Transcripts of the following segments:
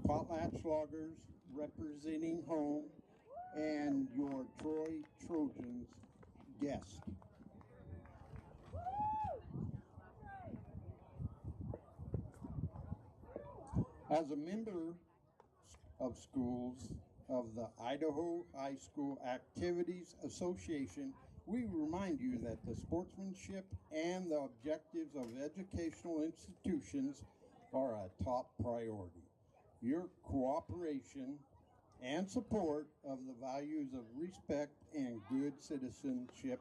Potlatch Loggers representing home and your Troy Trojans guest. As a member of schools of the Idaho High School Activities Association, we remind you that the sportsmanship and the objectives of educational institutions are a top priority. Your cooperation and support of the values of respect and good citizenship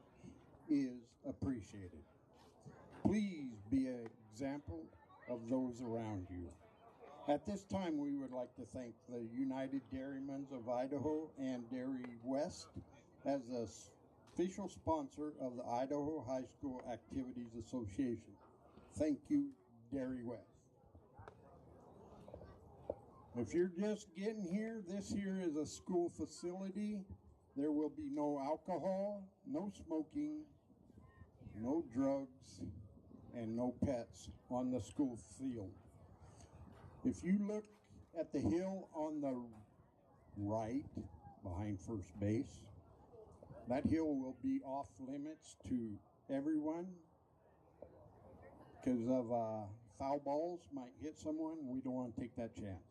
is appreciated. Please be an example of those around you. At this time, we would like to thank the United Dairymen of Idaho and Dairy West as the official sponsor of the Idaho High School Activities Association. Thank you, Dairy West. If you're just getting here, this here is a school facility. There will be no alcohol, no smoking, no drugs, and no pets on the school field. If you look at the hill on the right behind first base, that hill will be off limits to everyone because of foul balls might hit someone. We don't want to take that chance.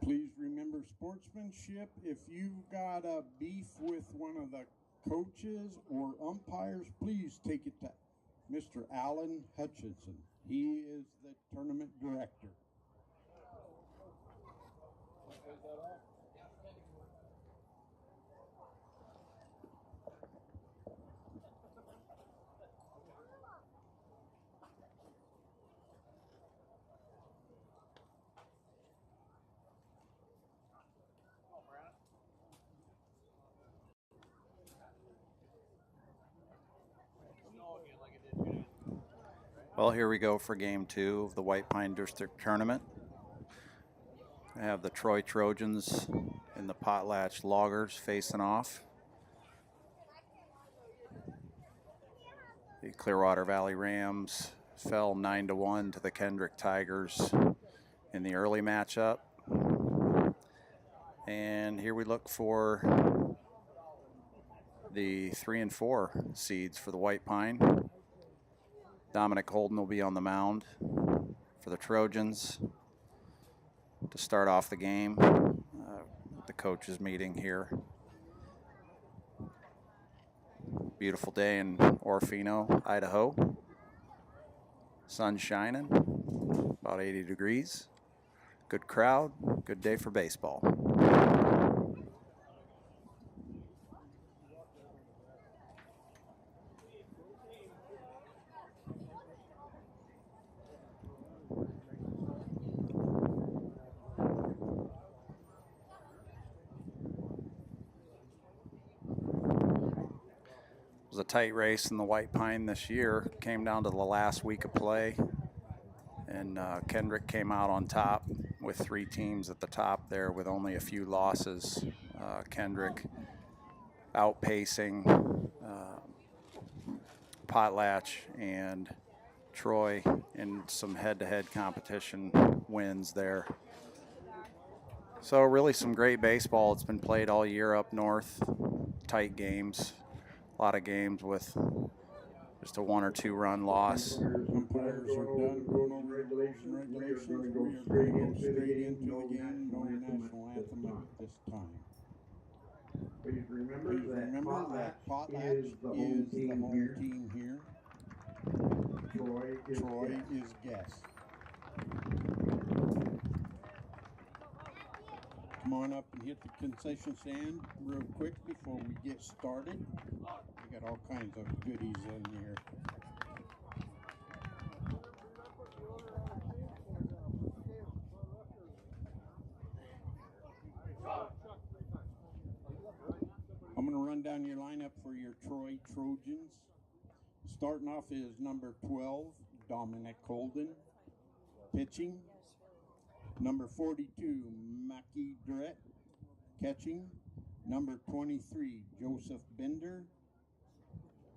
Please remember sportsmanship. If you've got a beef with one of the coaches or umpires, please take it to Mr. Alan Hutchinson. He is the tournament director. Well, here we go for game 2 of the Whitepine District Tournament. I have the Troy Trojans and the Potlatch Loggers facing off. The Clearwater Valley Rams fell 9-1 to the Kendrick Tigers in the early matchup. And here we look for the 3 and 4 seeds for the Whitepine. Dominic Holden will be on the mound for the Trojans to start off the game. The coaches meeting here. Beautiful day in Orofino, Idaho. Sun shining, about 80 degrees. Good crowd, good day for baseball. It was a tight race in the Whitepine this year. Came down to the last week of play, and Kendrick came out on top with 3 teams at the top there with only a few losses. Kendrick outpacing Potlatch and Troy in some head-to-head competition wins there. So really some great baseball. It's been played all year up north. Tight games. A lot of games with just a 1 or 2 run loss. Umpires are done going over the rules and regulations. We are going to go straight into the game. No national anthem at this time. Please remember that Potlatch is the home team here. Troy is guest. Come on up and hit the concession stand real quick before we get started. We got all kinds of goodies in here. I'm going to run down your lineup for your Troy Trojans. Starting off is number 12, Dominic Holden. Pitching. Number 42, Mackie Drett. Catching. Number 23, Joseph Bender.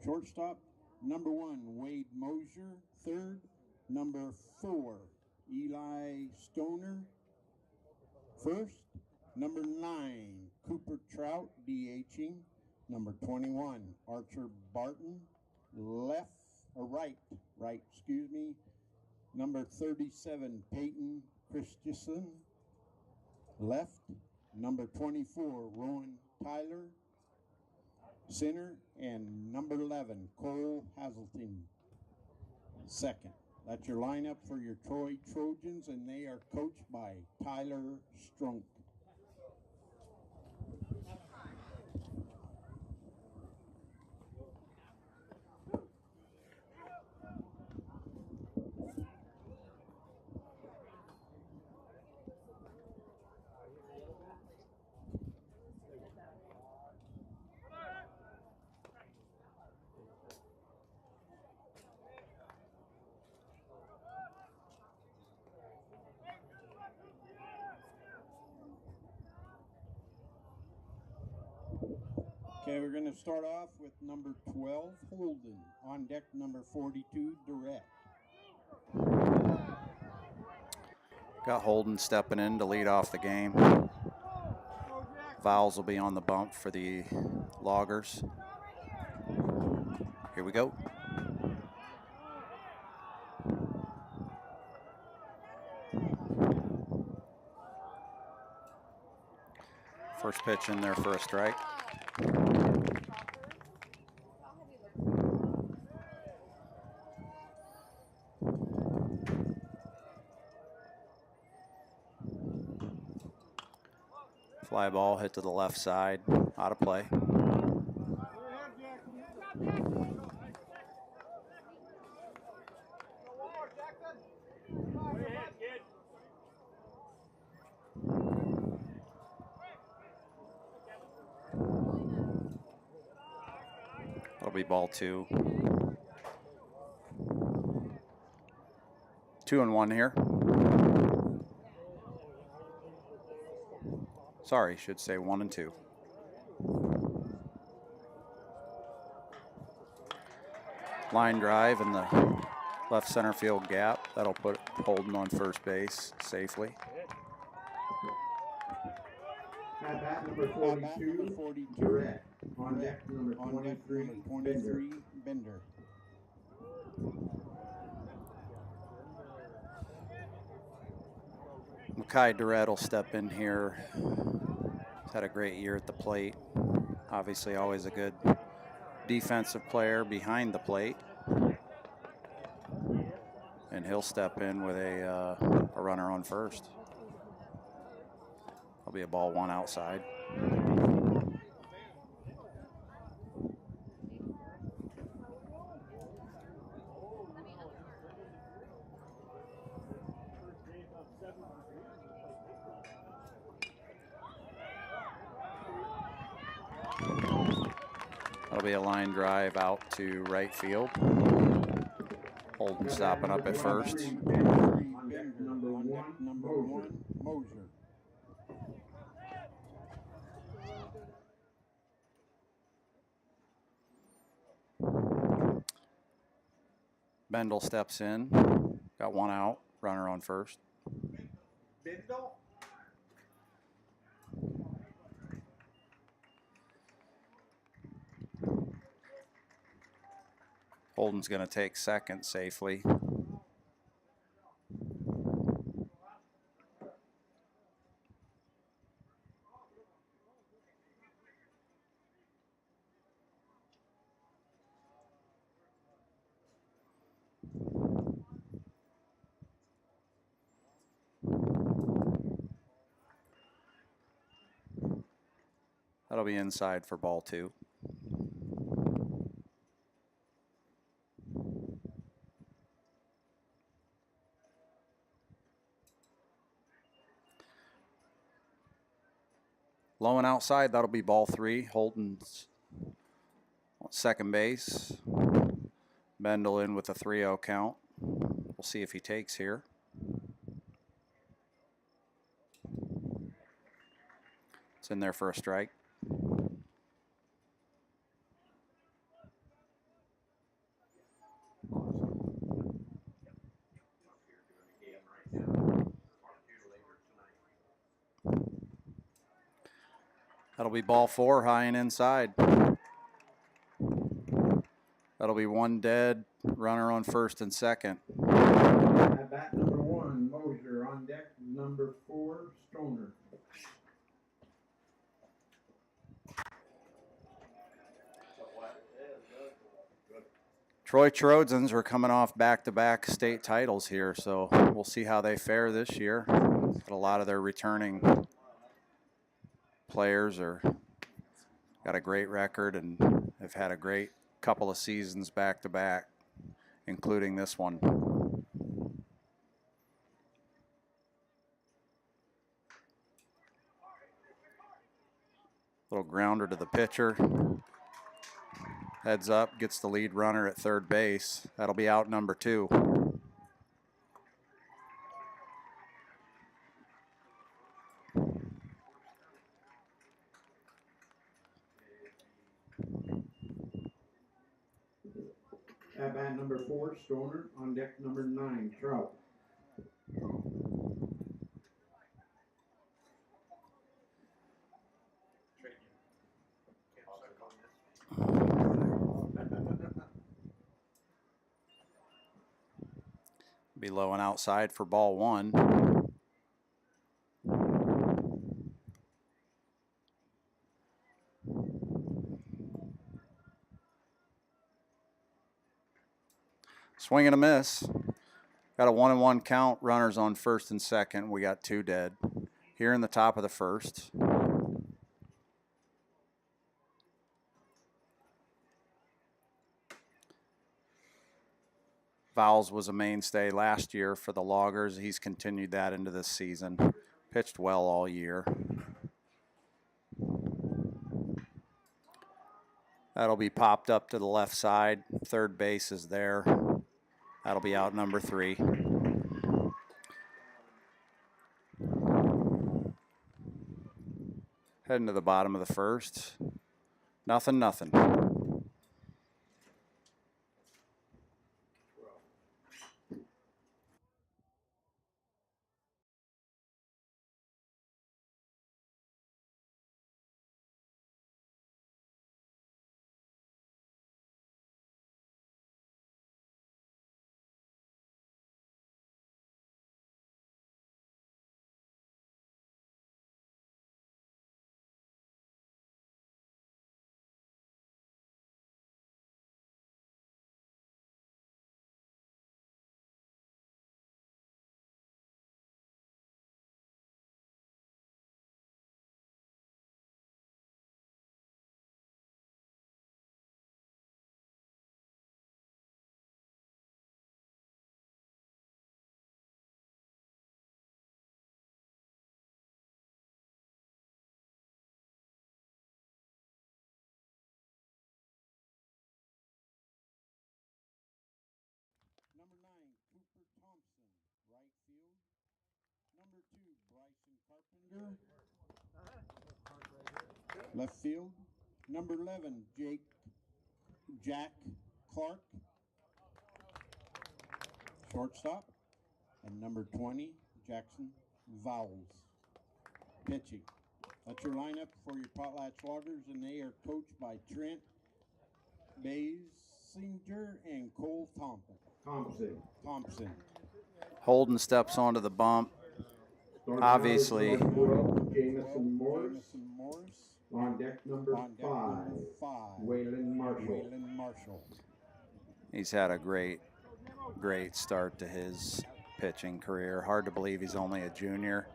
Shortstop, number 1, Wade Mosier. Third, number 4, Eli Stoner. First, number 9, Cooper Trout, DHing. Number 21, Archer Barton. Right, excuse me. Number 37, Peyton Christensen. Left, number 24, Rowan Tyler. Center, and number 11, Cole Hazelton. Second. That's your lineup for your Troy Trojans, and they are coached by Tyler Strunk. Okay, we're going to start off with number 12, Holden. On deck, number 42, Direct. Got Holden stepping in to lead off the game. Vowels will be on the bump for the Loggers. Here we go. First pitch in there for a strike. Fly ball hit to the left side, out of play. That'll be ball 2. 2-1 here. Sorry, should say 1-2. Line drive in the left center field gap. That'll put Holden on first base safely. At bat number 42, Direct. On deck number 23, Bender. Makai Durrett will step in here. He's had a great year at the plate. Obviously always a good defensive player behind the plate. And he'll step in with a runner on first. That'll be a ball 1 outside. That'll be a line drive out to right field. Holden stopping up at first. Number one, Moser. Bendel steps in. Got 1 out. Runner on first. Bendel. Holden's going to take second safely. That'll be inside for ball 2. Low and outside, that'll be ball 3. Holden's on second base. Bendel in with a 3-0 count. We'll see if he takes here. It's in there for a strike. That'll be ball 4, high and inside. That'll be 1 dead, runner on first and second. At bat number 1, Mosier. On deck, number 4, Stoner. Troy Trojans are coming off back-to-back state titles here, so we'll see how they fare this year. But a lot of their returning players got a great record and have had a great couple of seasons back-to-back, including this one. Little grounder to the pitcher. Heads up, gets the lead runner at third base. That'll be out number 2. At bat number 4, Stoner. On deck number 9, Trout. Be low and outside for ball 1. Swing and a miss. Got a 1-1 count. Runners on first and second. We got 2 dead. Here in the top of the first. Vowles was a mainstay last year for the Loggers. He's continued that into this season. Pitched well all year. That'll be popped up to the left side. Third base is there. That'll be out number 3. Heading to the bottom of the first. Nothing. Number 9, Cooper Thompson, right field. Number 2, Bryson Carpenter, left field. Number 11, Jack Clark, shortstop. And number 20, Jackson Vowles, pitching. That's your lineup for your Potlatch Loggers, and they are coached by Trent Basinger and Cole Thompson. Holden steps onto the bump. Obviously, Jamison Morris. On deck number 5, Waylon Marshall. He's had a great start to his pitching career. Hard to believe he's only a junior.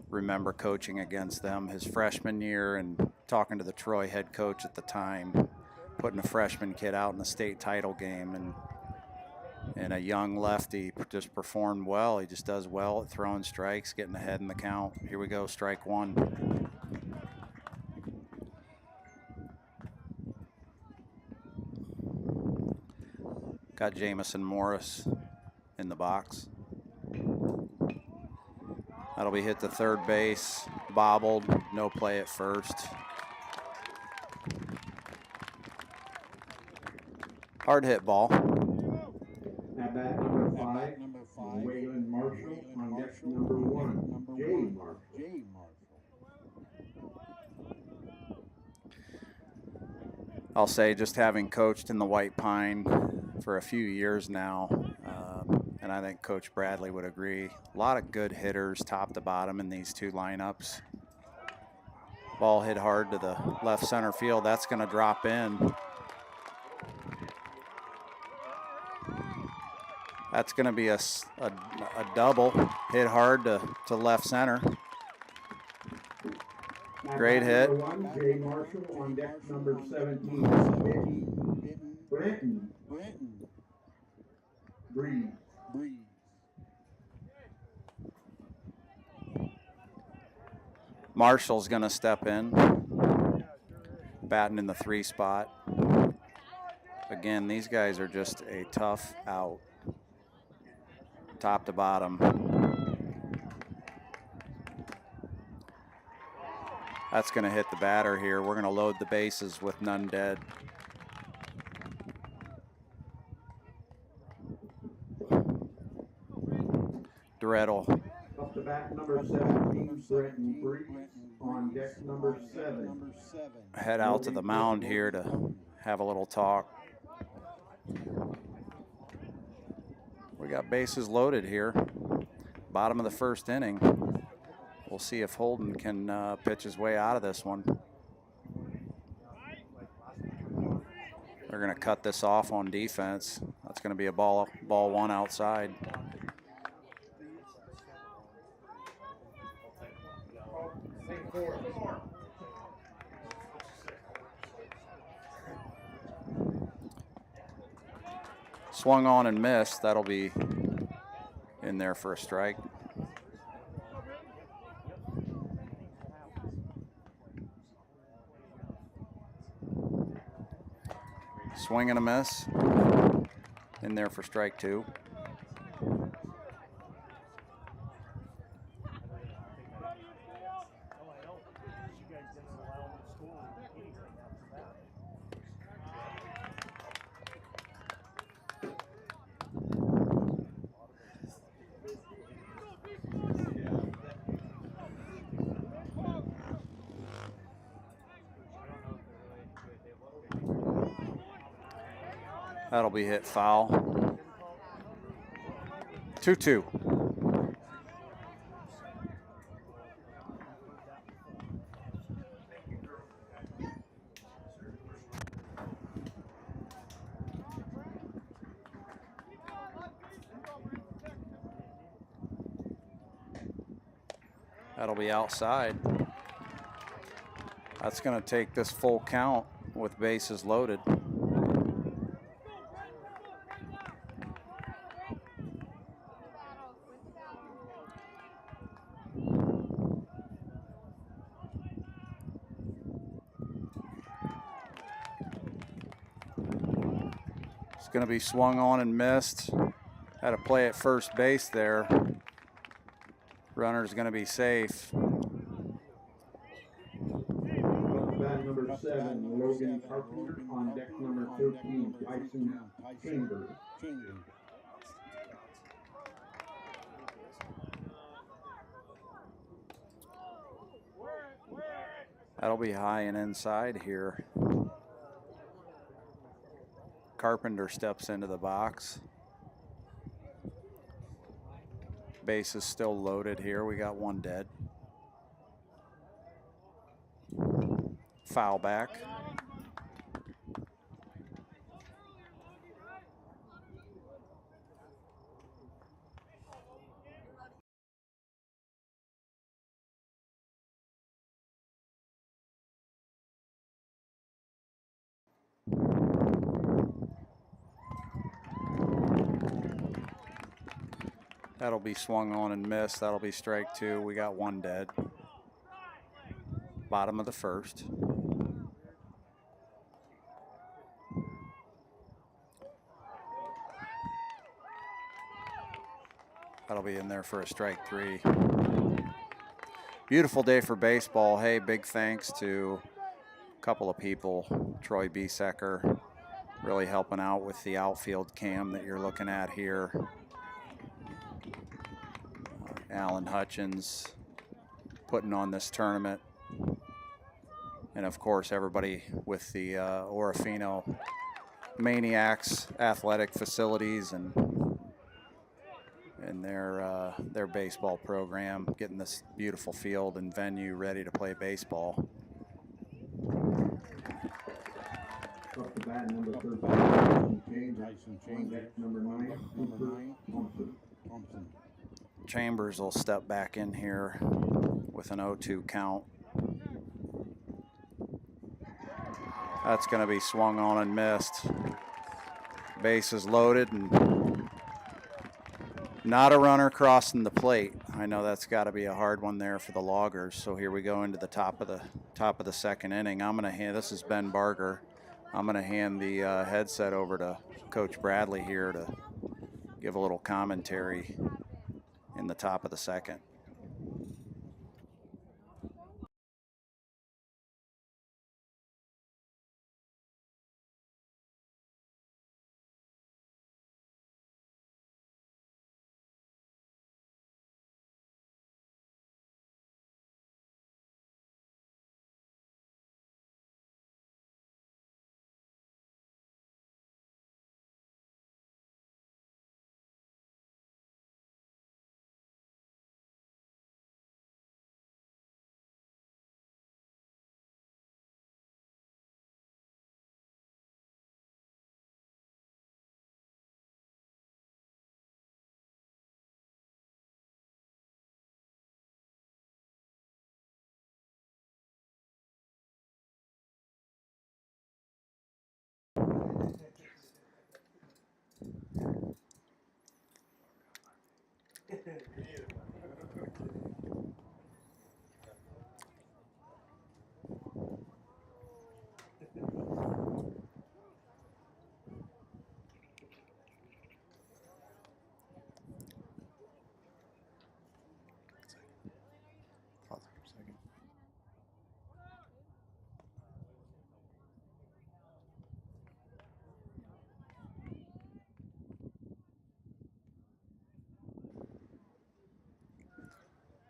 Remember coaching against them his freshman year and talking to the Troy head coach at the time, putting a freshman kid out in the state title game, and a young lefty just performed well. He just does well at throwing strikes, getting ahead in the count. Here we go, strike 1. Got Jamison Morris in the box. That'll be hit to third base, bobbled, no play at first. Hard hit ball. At bat number 5, Waylon Marshall. On deck number 1, Jay Marshall. I'll say, just having coached in the Whitepine for a few years now, and I think Coach Bradley would agree, a lot of good hitters top to bottom in these two lineups. Ball hit hard to the left center field. That's going to drop in. That's going to be a double, hit hard to left center. Great hit. Number 1, Jay Marshall on deck number 17. Brenton. Breeze. Marshall's going to step in, batting in the 3 spot. Again, these guys are just a tough out, top to bottom. That's going to hit the batter here. We're going to load the bases with none dead. Doretto. Up to bat number 17, Brenton Breeze on deck number 7. Head out to the mound here to have a little talk. We got bases loaded here. Bottom of the first inning. We'll see if Holden can pitch his way out of this one. They're going to cut this off on defense. That's going to be a ball 1 outside. Swung on and missed. That'll be in there for a strike. Swing and a miss. In there for strike 2. That'll be hit foul. 2-2. That'll be outside. That's going to take this full count with bases loaded. It's going to be swung on and missed. Had to play at first base there. Runner's going to be safe. Bat number 7, Logan Carpenter on deck number 13, Tyson Chambers. That'll be high and inside here. Carpenter steps into the box. Base is still loaded here. We got 1 dead. Foul back. That'll be swung on and missed. That'll be strike 2. We got 1 dead. Bottom of the first. That'll be in there for a strike 3. Beautiful day for baseball. Hey, big thanks to a couple of people. Troy Biesecker really helping out with the outfield cam that you're looking at here. Alan Hutchins putting on this tournament. and of course everybody with the Orofino Maniacs athletic facilities and their baseball program, getting this beautiful field and venue ready to play baseball. Up to bat, number 13, on deck number 9, Thompson. Chambers will step back in here with an 0-2 count. That's going to be swung on and missed. Base is loaded and not a runner crossing the plate. I know that's got to be a hard one there for the Loggers. So here we go into the top of the second inning. I'm going to hand, this is Ben Barger. I'm going to hand the headset over to Coach Bradley here to give a little commentary in the top of the second.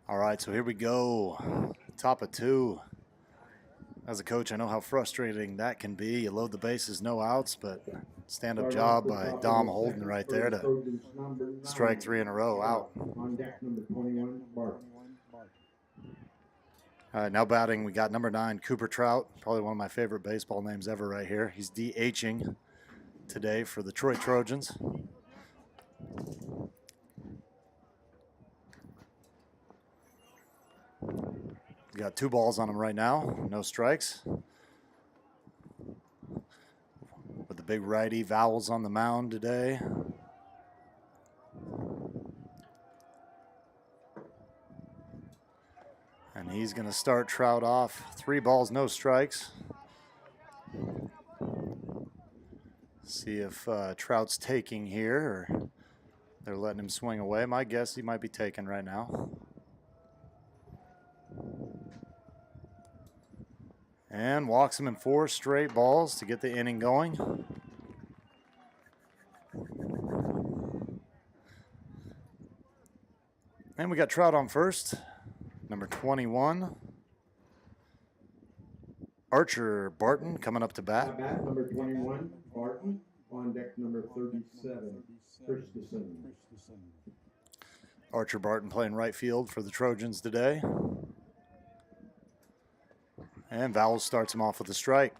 All right, so here we go. Top of 2. As a coach, I know how frustrating that can be. You load the bases, no outs, but stand-up job by Dom Holden right there to strike 3 in a row out. On deck number 21, Bart. All right, now batting, we got number 9, Cooper Trout, probably one of my favorite baseball names ever right here. He's DHing today for the Troy Trojans. We got 2 balls on him right now, no strikes. With the big righty, Vowels on the mound today. And he's going to start Trout off. 3 balls, no strikes. See if Trout's taking here or they're letting him swing away. My guess he might be taking right now. And walks him in 4 straight balls to get the inning going. And we got Trout on first, number 21. Archer Barton coming up to bat. At bat, number 21, Barton. On deck number 37, Christensen. Archer Barton playing right field for the Trojans today. And Vowles starts him off with a strike.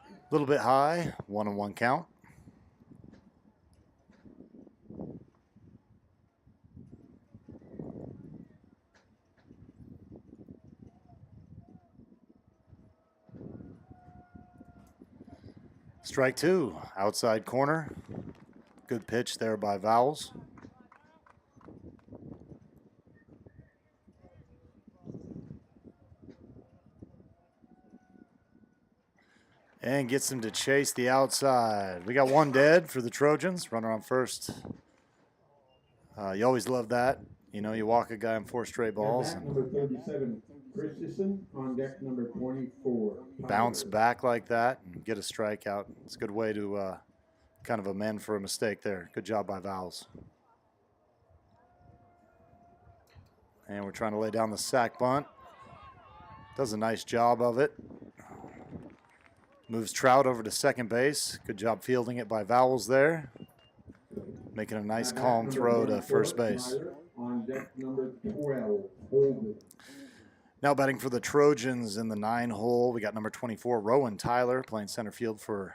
A little bit high, 1-1 count. Strike 2, outside corner. Good pitch there by Vowles. And gets him to chase the outside. We got 1 dead for the Trojans. Runner on first. You always love that. You know, you walk a guy in 4 straight balls. Number 37, Christensen on deck number 24. Bounce back like that and get a strikeout. It's a good way to kind of amend for a mistake there. Good job by Vowles. And we're trying to lay down the sack bunt. Does a nice job of it. Moves Trout over to second base. Good job fielding it by Vowles there. Making a nice calm throw to first base. On deck number 12, Holden. Now batting for the Trojans in the 9 hole, we got number 24, Rowan Tyler, playing center field for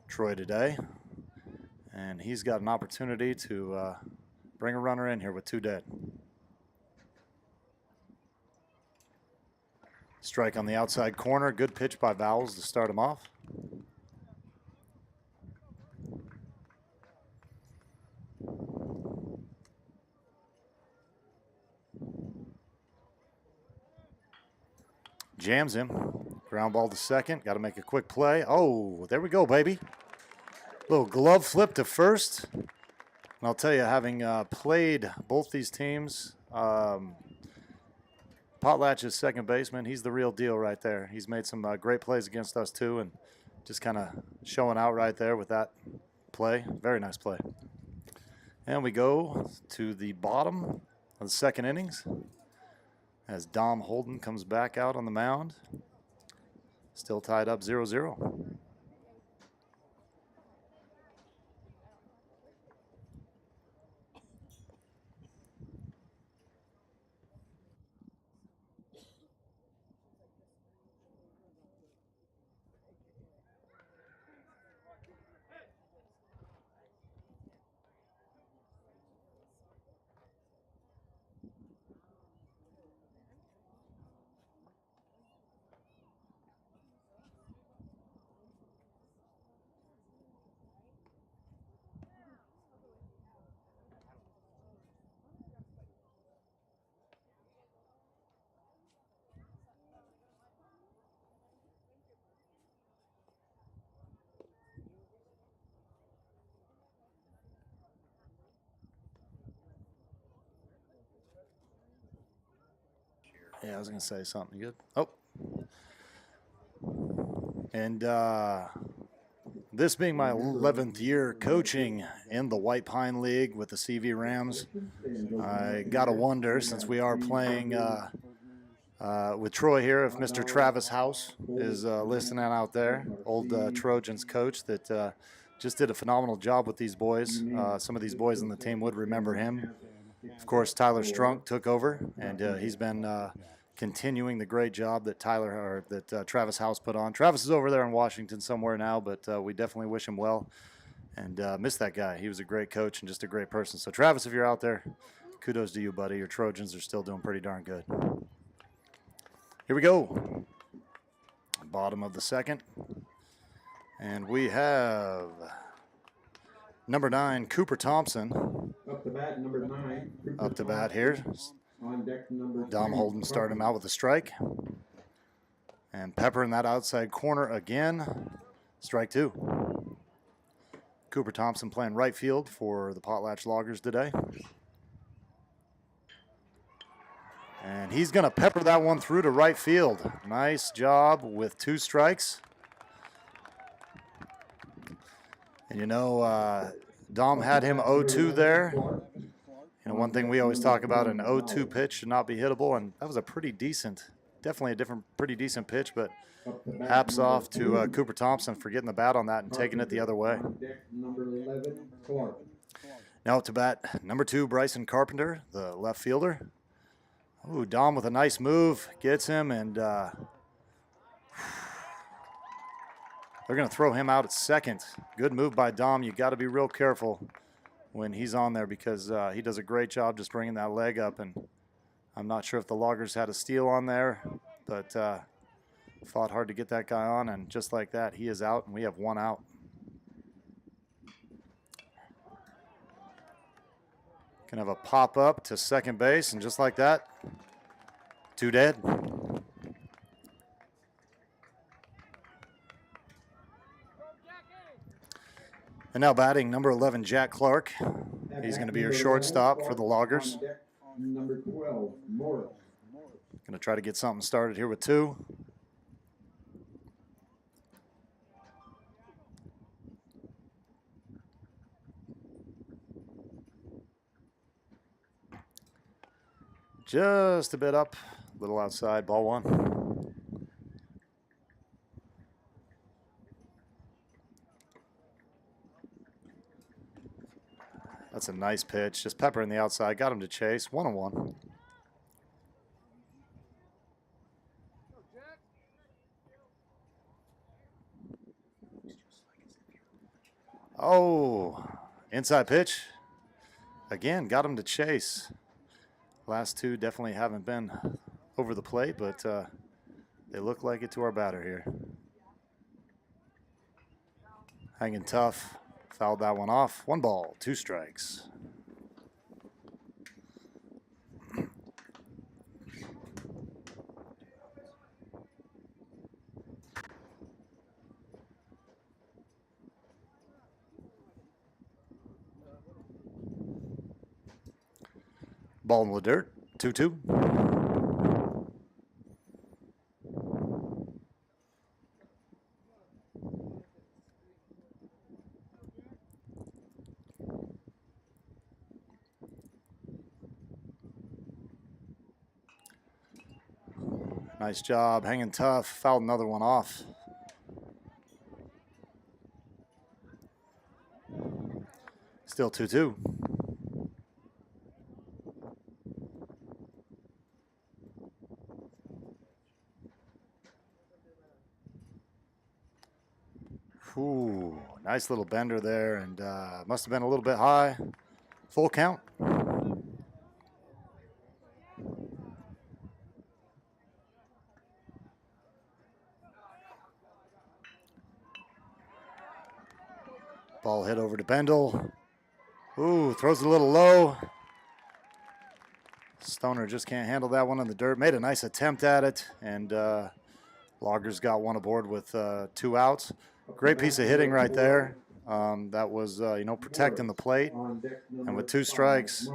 Troy today. And he's got an opportunity to bring a runner in here with 2 dead. Strike on the outside corner. Good pitch by Vowles to start him off. Jams him. Ground ball to second. Got to make a quick play. Oh, there we go, baby. Little glove flip to first. And I'll tell you, having played both these teams, Potlatch's second baseman, he's the real deal right there. He's made some great plays against us too, and just kind of showing out right there with that play. Very nice play. And we go to the bottom of the second innings as Dom Holden comes back out on the mound. Still tied up 0-0. Yeah, I was going to say something good. Oh. And this being my 11th year coaching in the Whitepine League with the CV Rams, I got to wonder, since we are playing with Troy here, if Mr. Travis House is listening out there, old Trojans coach that just did a phenomenal job with these boys. Some of these boys on the team would remember him. Of course, Tyler Strunk took over, and he's been continuing the great job that Travis House put on. Travis is over there in Washington somewhere now, but we definitely wish him well and miss that guy. He was a great coach and just a great person. So, Travis, if you're out there, kudos to you, buddy. Your Trojans are still doing pretty darn good. Here we go. Bottom of the second. And we have number 9, Cooper Thompson. Up to bat, number 9. Up to bat here. On deck number Dom Holden started him out with a strike. And Pepper in that outside corner again. Strike 2. Cooper Thompson playing right field for the Potlatch Loggers today. And he's going to pepper that one through to right field. Nice job with 2 strikes. And you know, Dom had him 0-2 there. You know, one thing we always talk about, an 0-2 pitch should not be hittable, and that was a pretty decent, definitely a pretty decent pitch, but hats off to Cooper Thompson for getting the bat on that and taking it the other way. Now up to bat, number 2, Bryson Carpenter, the left fielder. Ooh, Dom with a nice move, gets him, and they're going to throw him out at second. Good move by Dom. You got to be real careful when he's on there because he does a great job just bringing that leg up. And I'm not sure if the Loggers had a steal on there, but fought hard to get that guy on. And just like that, he is out, and we have 1 out. Can have a pop up to second base, and just like that, 2 dead. And now batting, number 11, Jack Clark. He's going to be your shortstop for the Loggers. Number 12, Morris. Going to try to get something started here with 2. Just a bit up, a little outside, ball 1. That's a nice pitch, just peppering the outside, got him to chase, 1-1. Oh, inside pitch. Again, got him to chase. Last 2 definitely haven't been over the plate, but they look like it to our batter here. Hanging tough, fouled that one off. 1 ball, 2 strikes. Ball in the dirt, 2-2. Nice job, hanging tough, fouled another one off. Still 2-2. Ooh, nice little bender there, and must have been a little bit high. Full count. Ball hit over to Bendel. Ooh, throws it a little low. Stoner just can't handle that one in the dirt. Made a nice attempt at it, and Loggers got one aboard with 2 outs. Great piece of hitting right there. That was, protecting the plate. And with 2 strikes,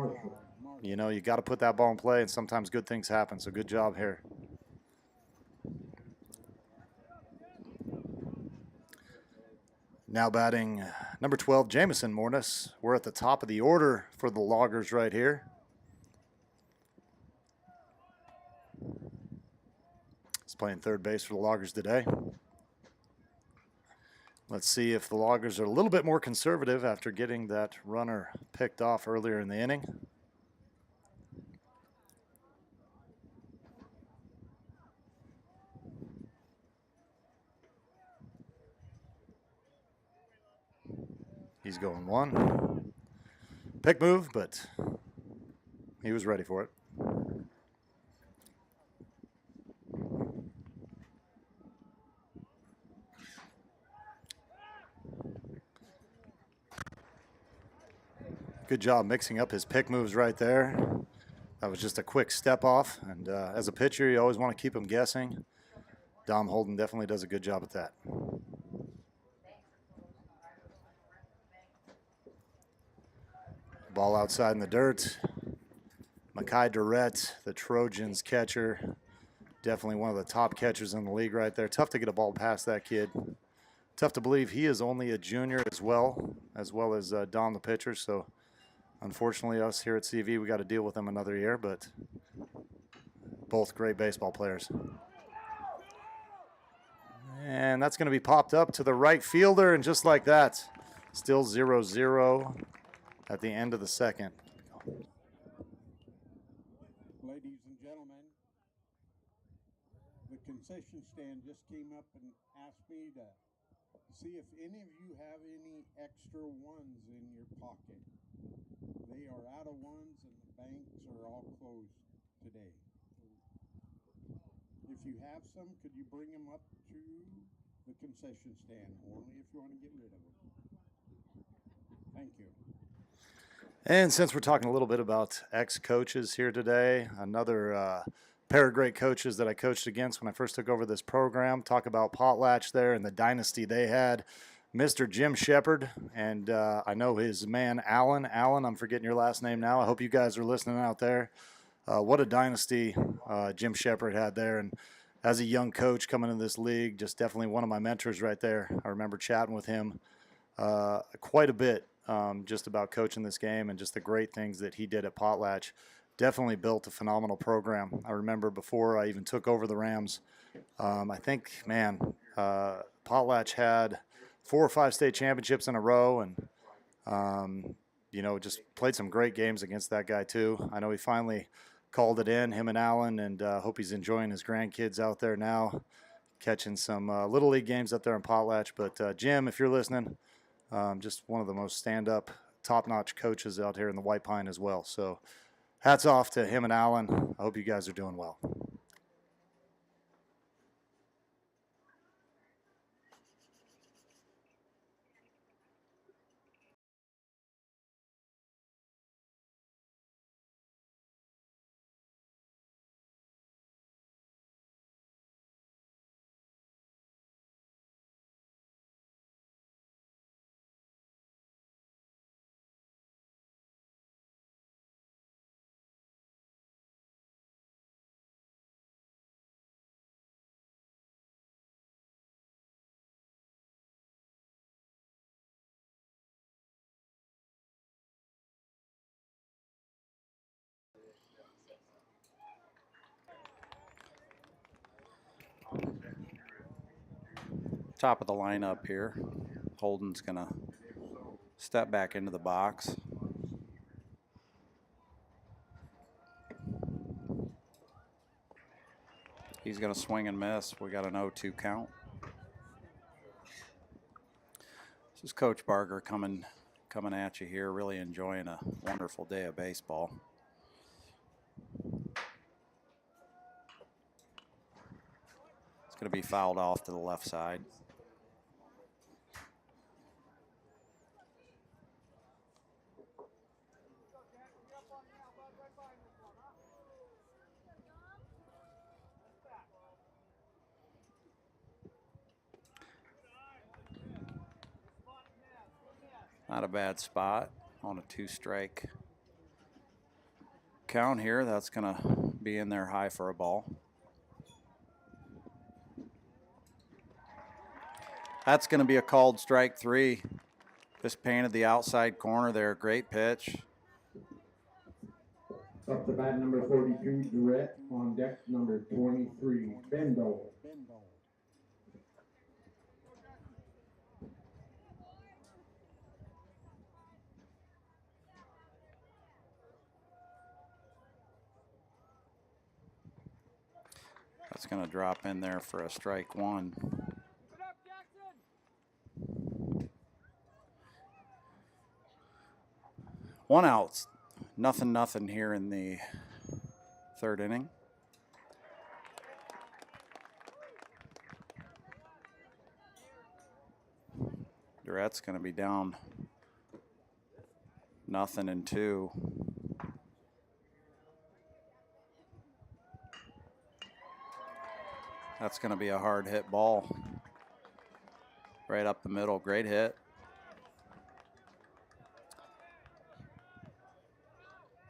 you got to put that ball in play, and sometimes good things happen. So good job here. Now batting number 12, Jamison Mornis. We're at the top of the order for the Loggers right here. He's playing third base for the Loggers today. Let's see if the Loggers are a little bit more conservative after getting that runner picked off earlier in the inning. He's going 1. Pick move, but he was ready for it. Good job mixing up his pick moves right there. That was just a quick step off, and as a pitcher, you always want to keep him guessing. Dom Holden definitely does a good job at that. Ball outside in the dirt. Makai Durrett, the Trojans catcher. Definitely one of the top catchers in the league right there. Tough to get a ball past that kid. Tough to believe he is only a junior as well as Dom the pitcher. So unfortunately us here at CV, we got to deal with him another year, but both great baseball players. And that's going to be popped up to the right fielder, and just like that, still 0-0 at the end of the second. Ladies and gentlemen, the concession stand just came up and asked me to see if any of you have any extra ones in your pocket. They are out of ones and the banks are all closed today. If you have some, could you bring them up to the concession stand, only if you want to get rid of them. Thank you. And since we're talking a little bit about ex-coaches here today, another pair of great coaches that I coached against when I first took over this program. Talk about Potlatch there and the dynasty they had. Mr. Jim Shepard, and I know his man, Alan. Alan, I'm forgetting your last name now. I hope you guys are listening out there. What a dynasty Jim Shepard had there. And as a young coach coming into this league, just definitely one of my mentors right there. I remember chatting with him quite a bit just about coaching this game and just the great things that he did at Potlatch. Definitely built a phenomenal program. I remember before I even took over the Rams, I think, man, Potlatch had 4 or 5 state championships in a row, and you know, just played some great games against that guy too. I know he finally called it in, him and Alan, and hope he's enjoying his grandkids out there now, catching some Little League games up there in Potlatch. But Jim, if you're listening, just one of the most stand-up, top-notch coaches out here in the Whitepine as well. So hats off to him and Alan. I hope you guys are doing well. Top of the lineup here. Holden's going to step back into the box. He's going to swing and miss. We got an 0-2 count. This is Coach Barger coming at you here, really enjoying a wonderful day of baseball. It's going to be fouled off to the left side. Not a bad spot on a 2-strike count here. That's going to be in there high for a ball. That's going to be a called strike 3. Just painted the outside corner there. Great pitch. Up to bat number 42, Durrett. On deck number 23, Bendo. That's going to drop in there for a strike 1. One out. Nothing here in the 3rd inning. Durrett's going to be down 0-2. That's going to be a hard hit ball. Right up the middle. Great hit.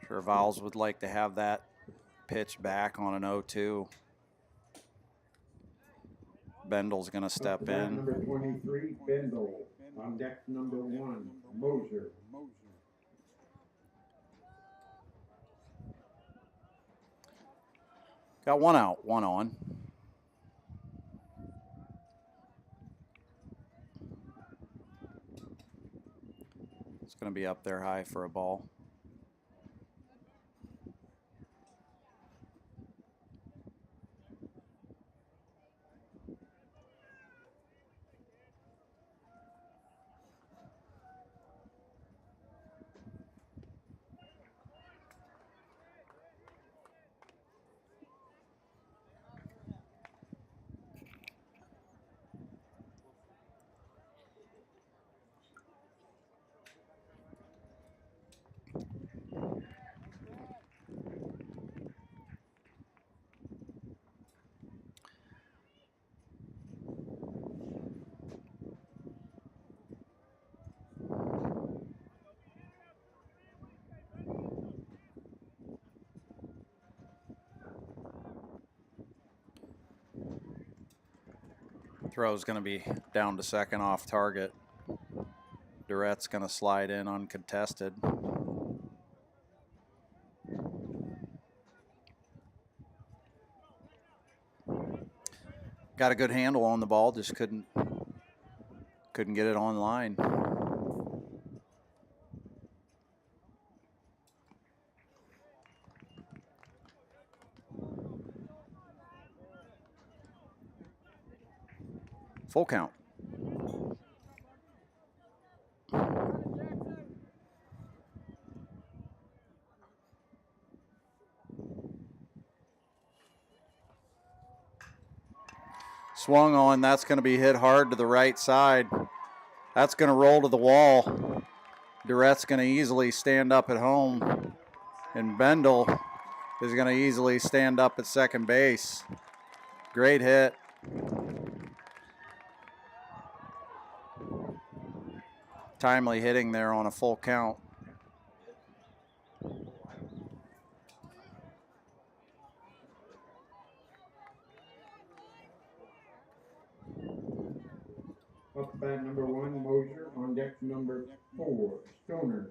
Sure Vowles would like to have that pitch back on an 0-2. Bendel's going to step in. Number 23, Bendel. On deck number 1, Moser. Got 1 out, 1 on. It's going to be up there high for a ball. Throw's going to be down to second off target. Durette's going to slide in uncontested. Got a good handle on the ball, just couldn't get it on line. Full count. Swung on, that's going to be hit hard to the right side. That's going to roll to the wall. Durette's going to easily stand up at home, and Bendel is going to easily stand up at second base. Great hit. Timely hitting there on a full count. Up bat number 1, Mosier. On deck number 4, Stoner.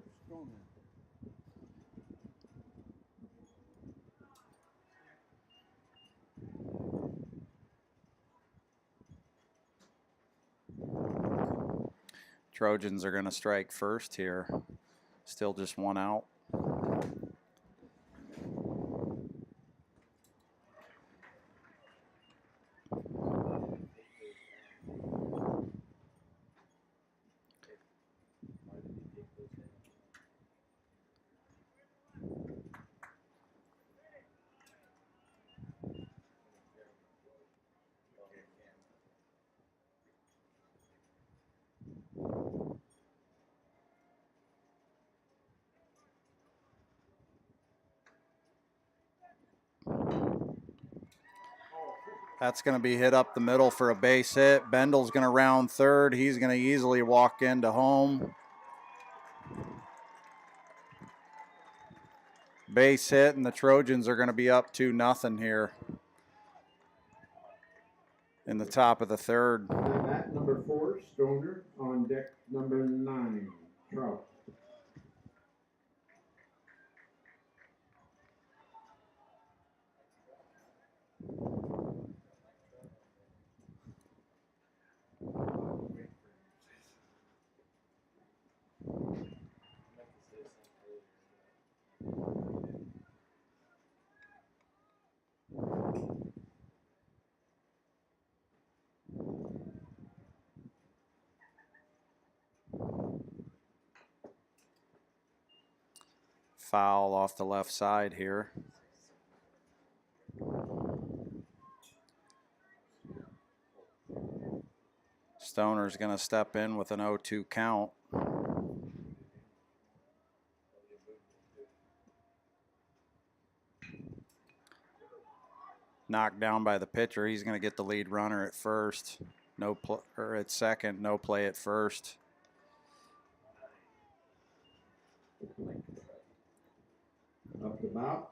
Trojans are going to strike first here. Still just one out. That's going to be hit up the middle for a base hit. Bendel's going to round third. He's going to easily walk into home. Base hit, and the Trojans are going to be up 2-0 here in the top of the third. Bat number 4, Stoner. On deck number 9, Trout. Foul off the left side here. Stoner's going to step in with an 0-2 count. Knocked down by the pitcher. He's going to get the lead runner at first. Or at second. No play at first. Up the bout.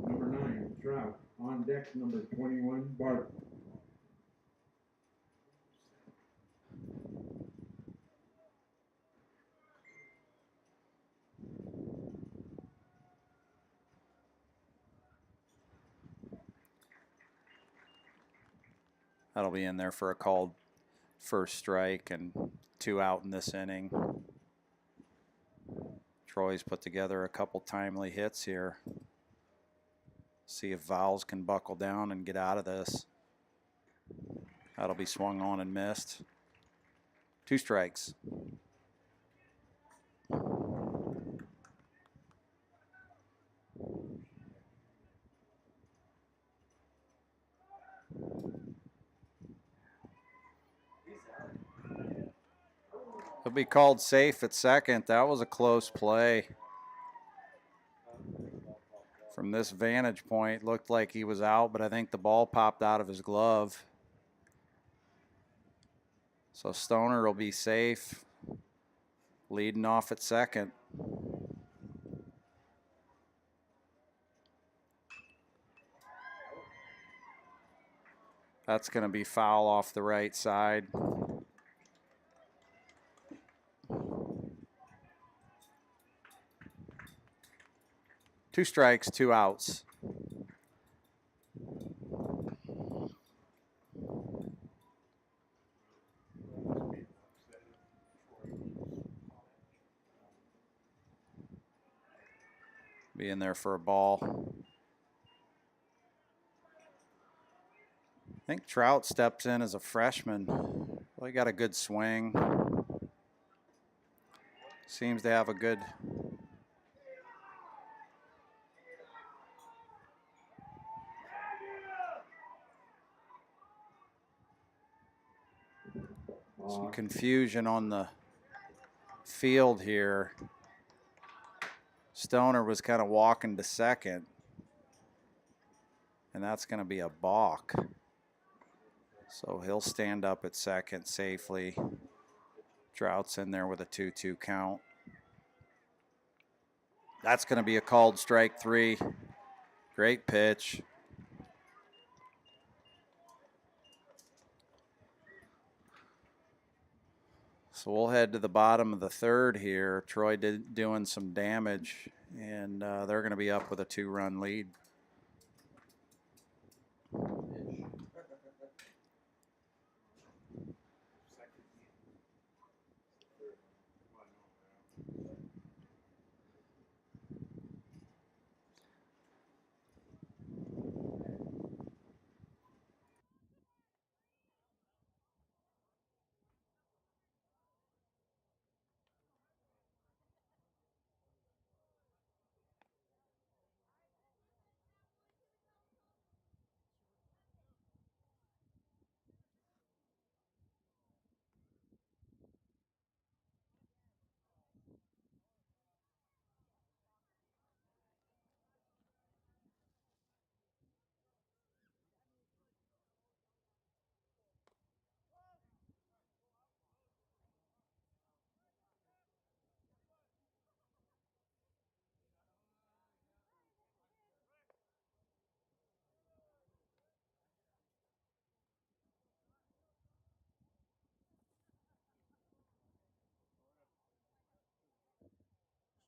Number 9, Trout. On deck number 21, Bart. That'll be in there for a called first strike and 2 out in this inning. Troy's put together a couple timely hits here. See if Vowles can buckle down and get out of this. That'll be swung on and missed. 2 strikes. He'll be called safe at second. That was a close play. From this vantage point, looked like he was out, but I think the ball popped out of his glove. So Stoner will be safe, leading off at second. That's going to be foul off the right side. Two strikes, 2 outs. Be in there for a ball. I think Trout steps in as a freshman. Well, he got a good swing. Seems to have a good some confusion on the field here. Stoner was kind of walking to second, and that's going to be a balk. So he'll stand up at second safely. Trout's in there with a 2-2 count. That's going to be a called strike 3. Great pitch. So we'll head to the bottom of the third here. Troy doing some damage, and they're going to be up with a 2-run lead.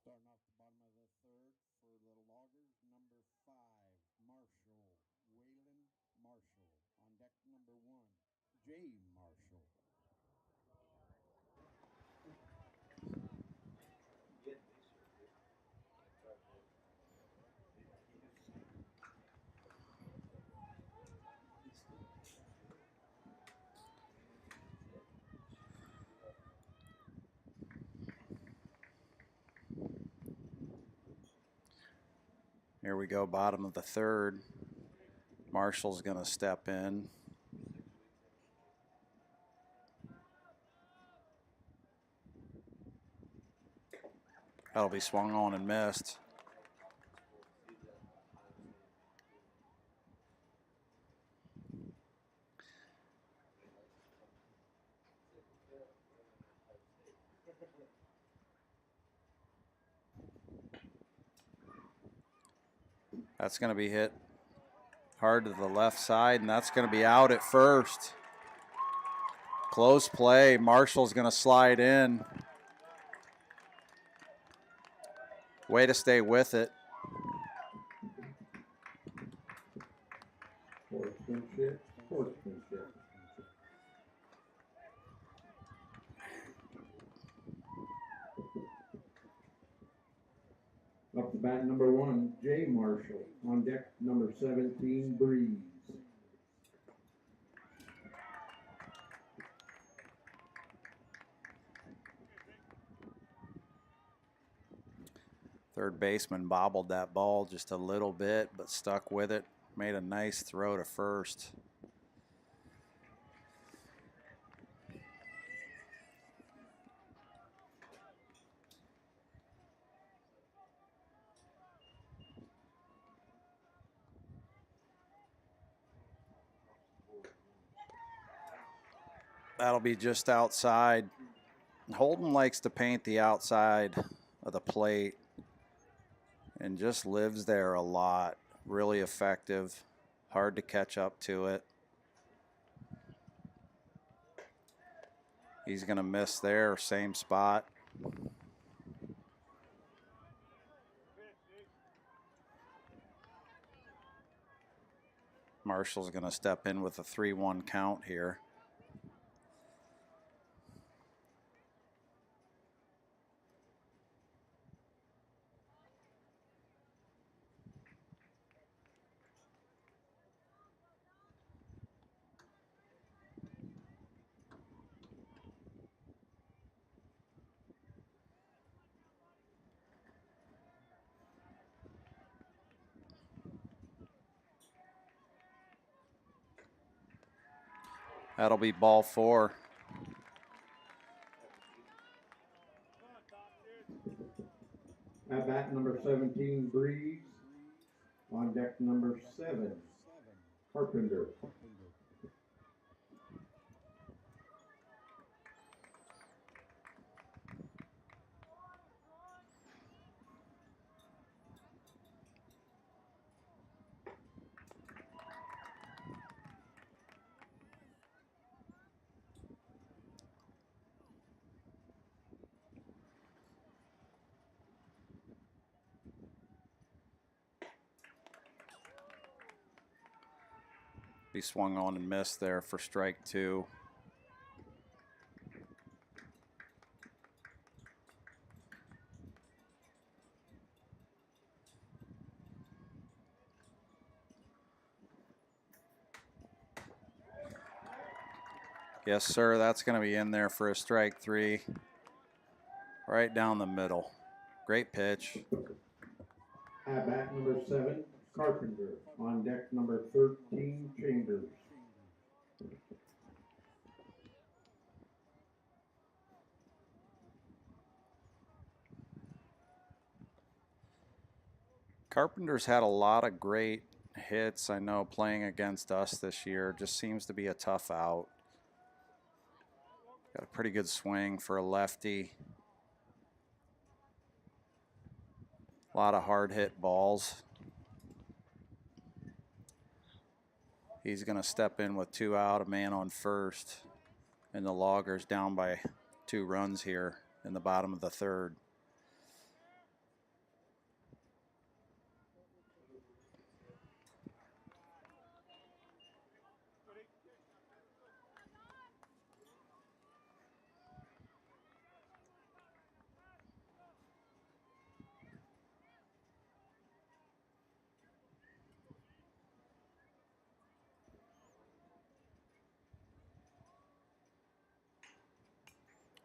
Starting off the bottom of the third for the Loggers, number 5, Marshall, Waylon Marshall. On deck, number 1, Jay Marshall. Here we go, bottom of the third. Marshall's going to step in. That'll be swung on and missed. That's going to be hit hard to the left side, and that's going to be out at first. Close play. Marshall's going to slide in. Way to stay with it. Sportsmanship. Up to bat number 1, Jay Marshall. On deck number 17, Breeze. Third baseman bobbled that ball just a little bit, but stuck with it. Made a nice throw to first. That'll be just outside. Holden likes to paint the outside of the plate and just lives there a lot. Really effective. Hard to catch up to it. He's going to miss there, same spot. Marshall's going to step in with a 3-1 count here. That'll be ball 4. At bat number 17, Breeze. On deck number 7, Carpenter. He swung on and missed there for strike 2. Yes, sir, that's going to be in there for a strike 3. Right down the middle. Great pitch. At bat number 7, Carpenter. On deck number 13, Chambers. Carpenter's had a lot of great hits. I know playing against us this year just seems to be a tough out. Got a pretty good swing for a lefty. A lot of hard hit balls. He's going to step in with 2 out, a man on first. And the Loggers down by 2 runs here in the bottom of the 3rd.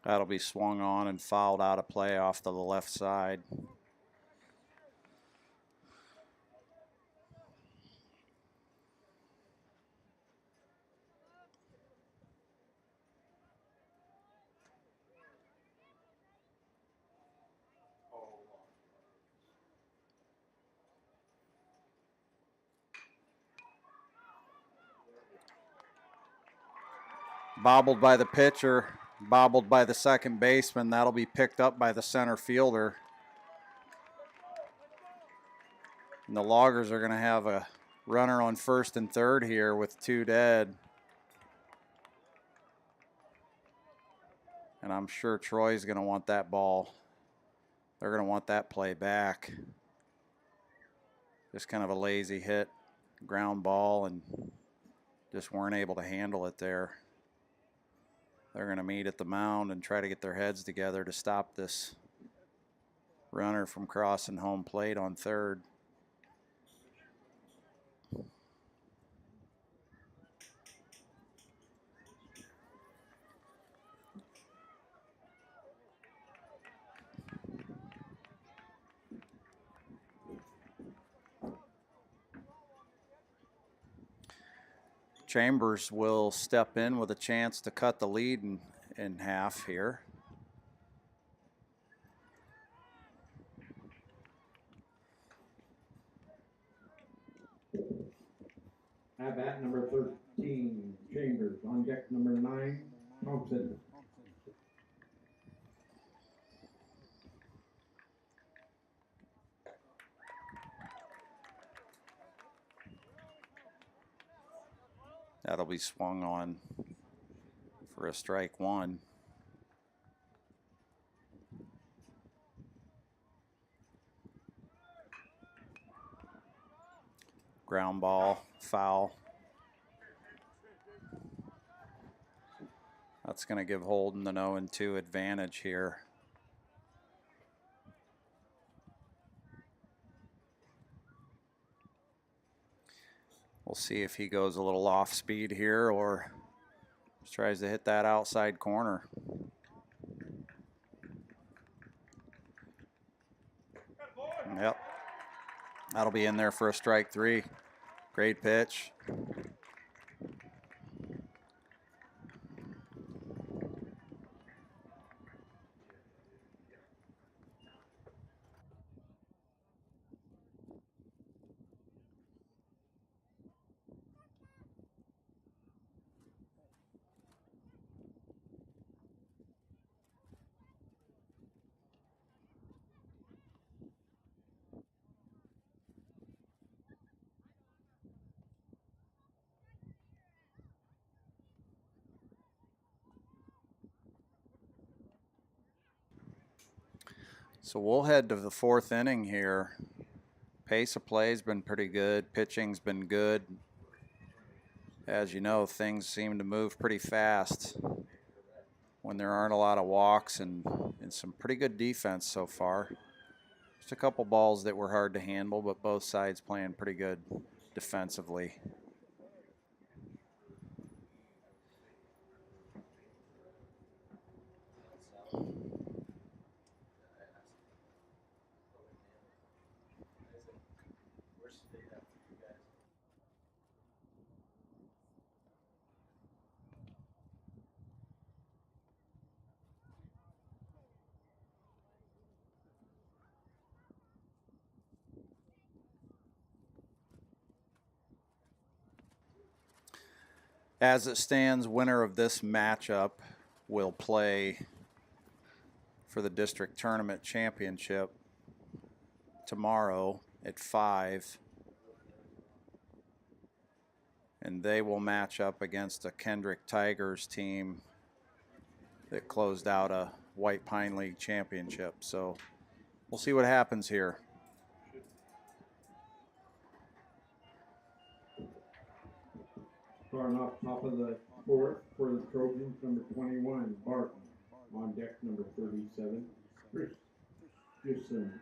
That'll be swung on and fouled out of play off to the left side. Bobbled by the pitcher, bobbled by the second baseman. That'll be picked up by the center fielder. And the Loggers are going to have a runner on first and third here with 2 dead. And I'm sure Troy's going to want that ball. They're going to want that play back. Just kind of a lazy hit, ground ball, and just weren't able to handle it there. They're going to meet at the mound and try to get their heads together to stop this runner from crossing home plate on third. Chambers will step in with a chance to cut the lead in half here. At bat number 13, Chambers. On deck number 9, Thompson. That'll be swung on for a strike 1. ground ball, foul. That's going to give Holden the 0-2 advantage here. We'll see if he goes a little off speed here or just tries to hit that outside corner. Yep. That'll be in there for a strike 3. Great pitch. So we'll head to the 4th inning here. Pace of play's been pretty good. Pitching's been good. As you know, things seem to move pretty fast when there aren't a lot of walks and some pretty good defense so far. Just a couple balls that were hard to handle, but both sides playing pretty good defensively. As it stands, winner of this matchup will play for the district tournament championship tomorrow at 5. And they will match up against a Kendrick Tigers team that closed out a Whitepine League championship. So we'll see what happens here. Starting off top of the 4th for the Trojans, number 21, Barton. On deck, number 37, Christensen.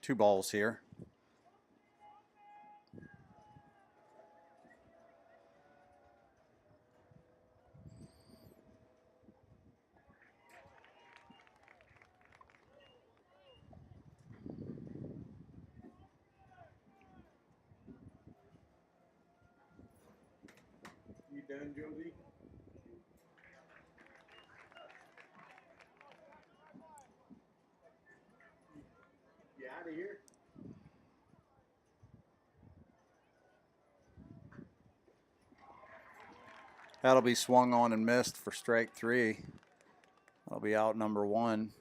Two balls here. You done, Josie? You out of here? That'll be swung on and missed for strike 3. That'll be out number 1.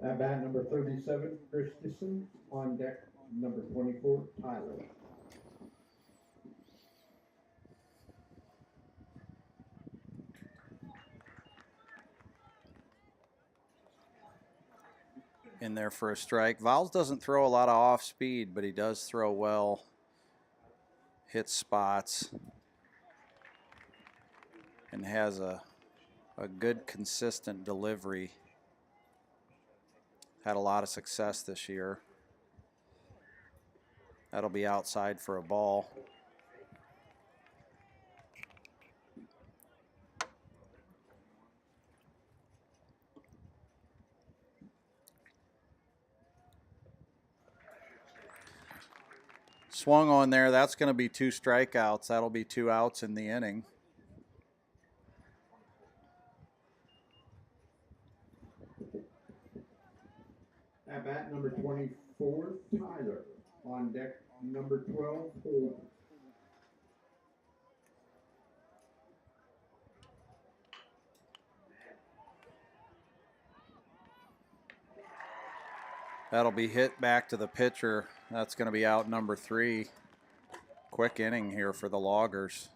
At bat, number 37, Christensen. On deck, number 24, Tyler. In there for a strike. Vowles doesn't throw a lot of off speed, but he does throw well. Hits spots. And has a good consistent delivery. Had a lot of success this year. That'll be outside for a ball. Swung on there. That's going to be 2 strikeouts. That'll be 2 outs in the inning. At bat, number 24, Tyler. On deck, number 12, Holden. That'll be hit back to the pitcher. That's going to be out number 3. Quick inning here for the Loggers.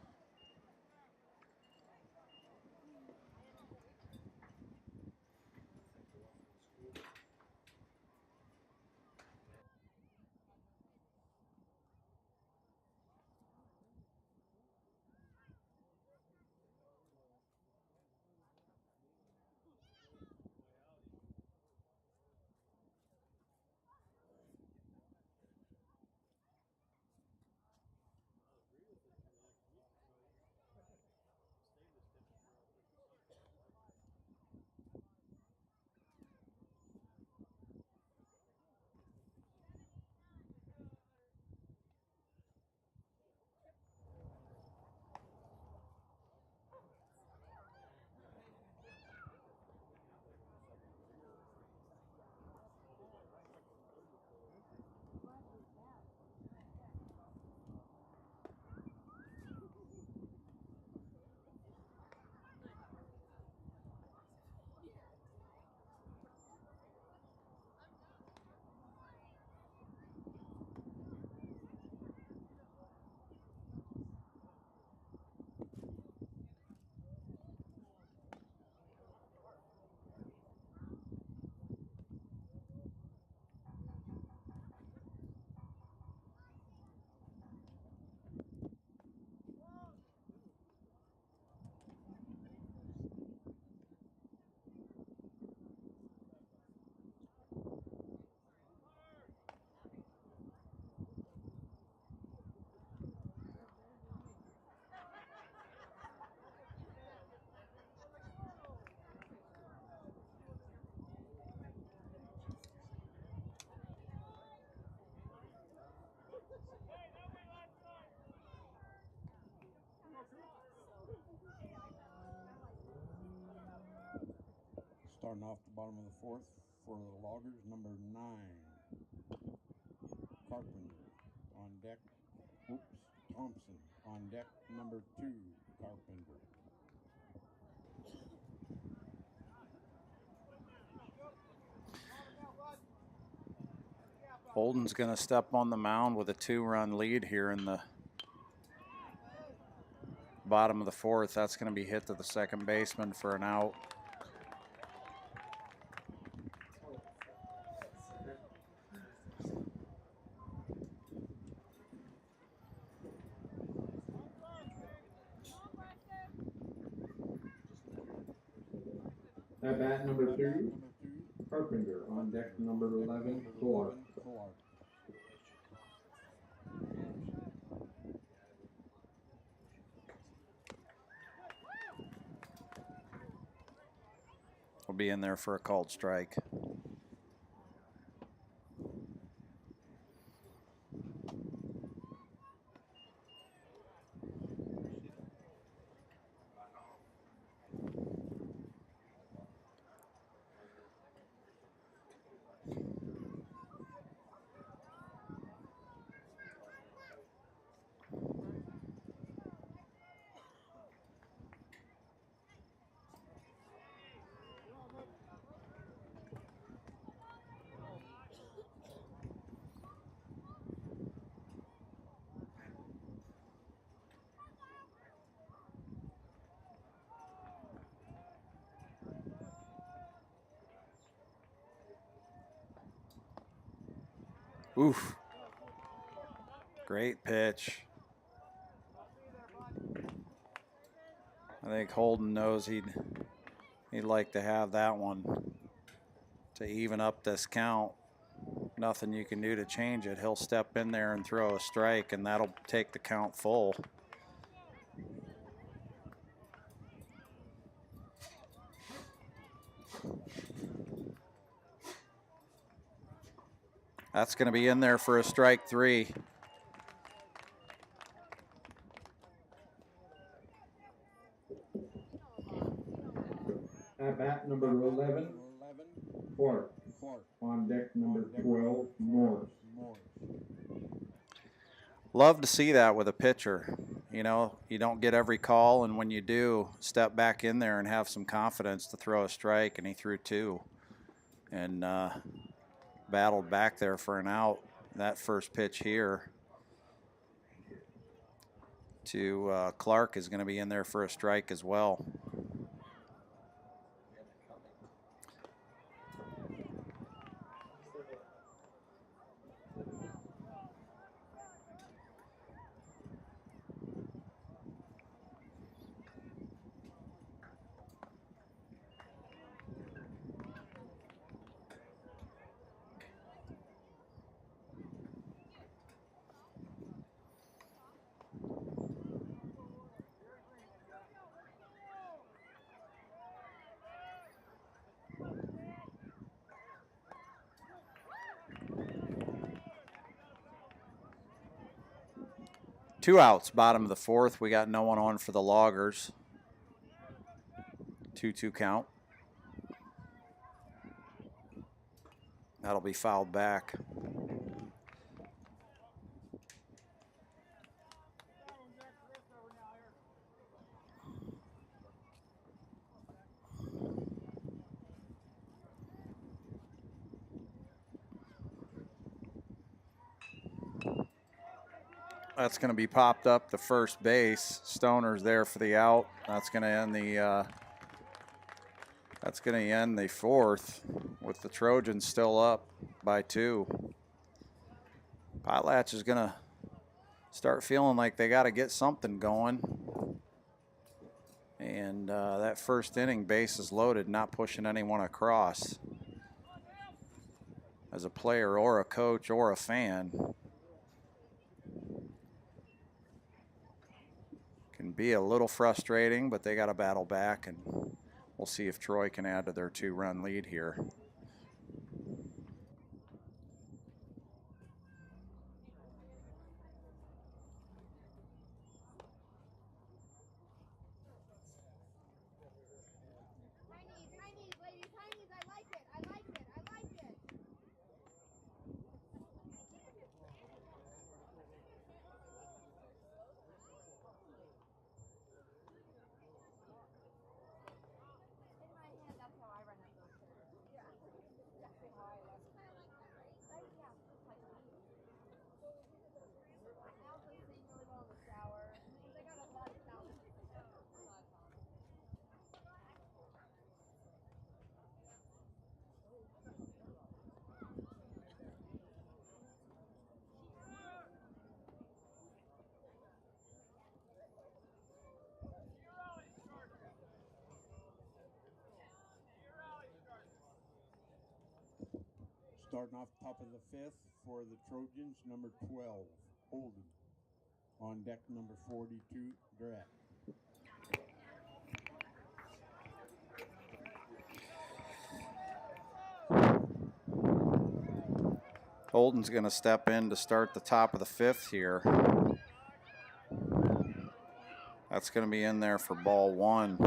Starting off the bottom of the 4th for the Loggers, number 9, Carpenter on deck. Thompson on deck, number 2, Carpenter. Holden's going to step on the mound with a 2-run lead here in the bottom of the 4th. That's going to be hit to the second baseman for an out. At bat number 2, Carpenter on deck number 11, Clark. Will be in there for a called strike. Oof. Great pitch. I think Holden knows he'd like to have that one to even up this count. Nothing you can do to change it. He'll step in there and throw a strike, and that'll take the count full. That's going to be in there for a strike 3. At bat number 11, Clark. On deck number 12, Morris. Love to see that with a pitcher. You know, you don't get every call, and when you do, step back in there and have some confidence to throw a strike, and he threw 2. And battled back there for an out. That first pitch here to Clark is going to be in there for a strike as well. Two outs, bottom of the fourth. We got no one on for the Loggers. 2-2 count. That'll be fouled back. That's going to be popped up to first base. Stoner's there for the out. That's going to end the fourth with the Trojans still up by 2. Potlatch is going to start feeling like they got to get something going. And that first inning, bases loaded, not pushing anyone across. As a player or a coach or a fan, can be a little frustrating, but they got to battle back, and we'll see if Troy can add to their 2-run lead here. Starting off top of the fifth for the Trojans, number 12, Holden. On deck, number 42, Drat. Holden's going to step in to start the top of the fifth here. That's going to be in there for ball 1.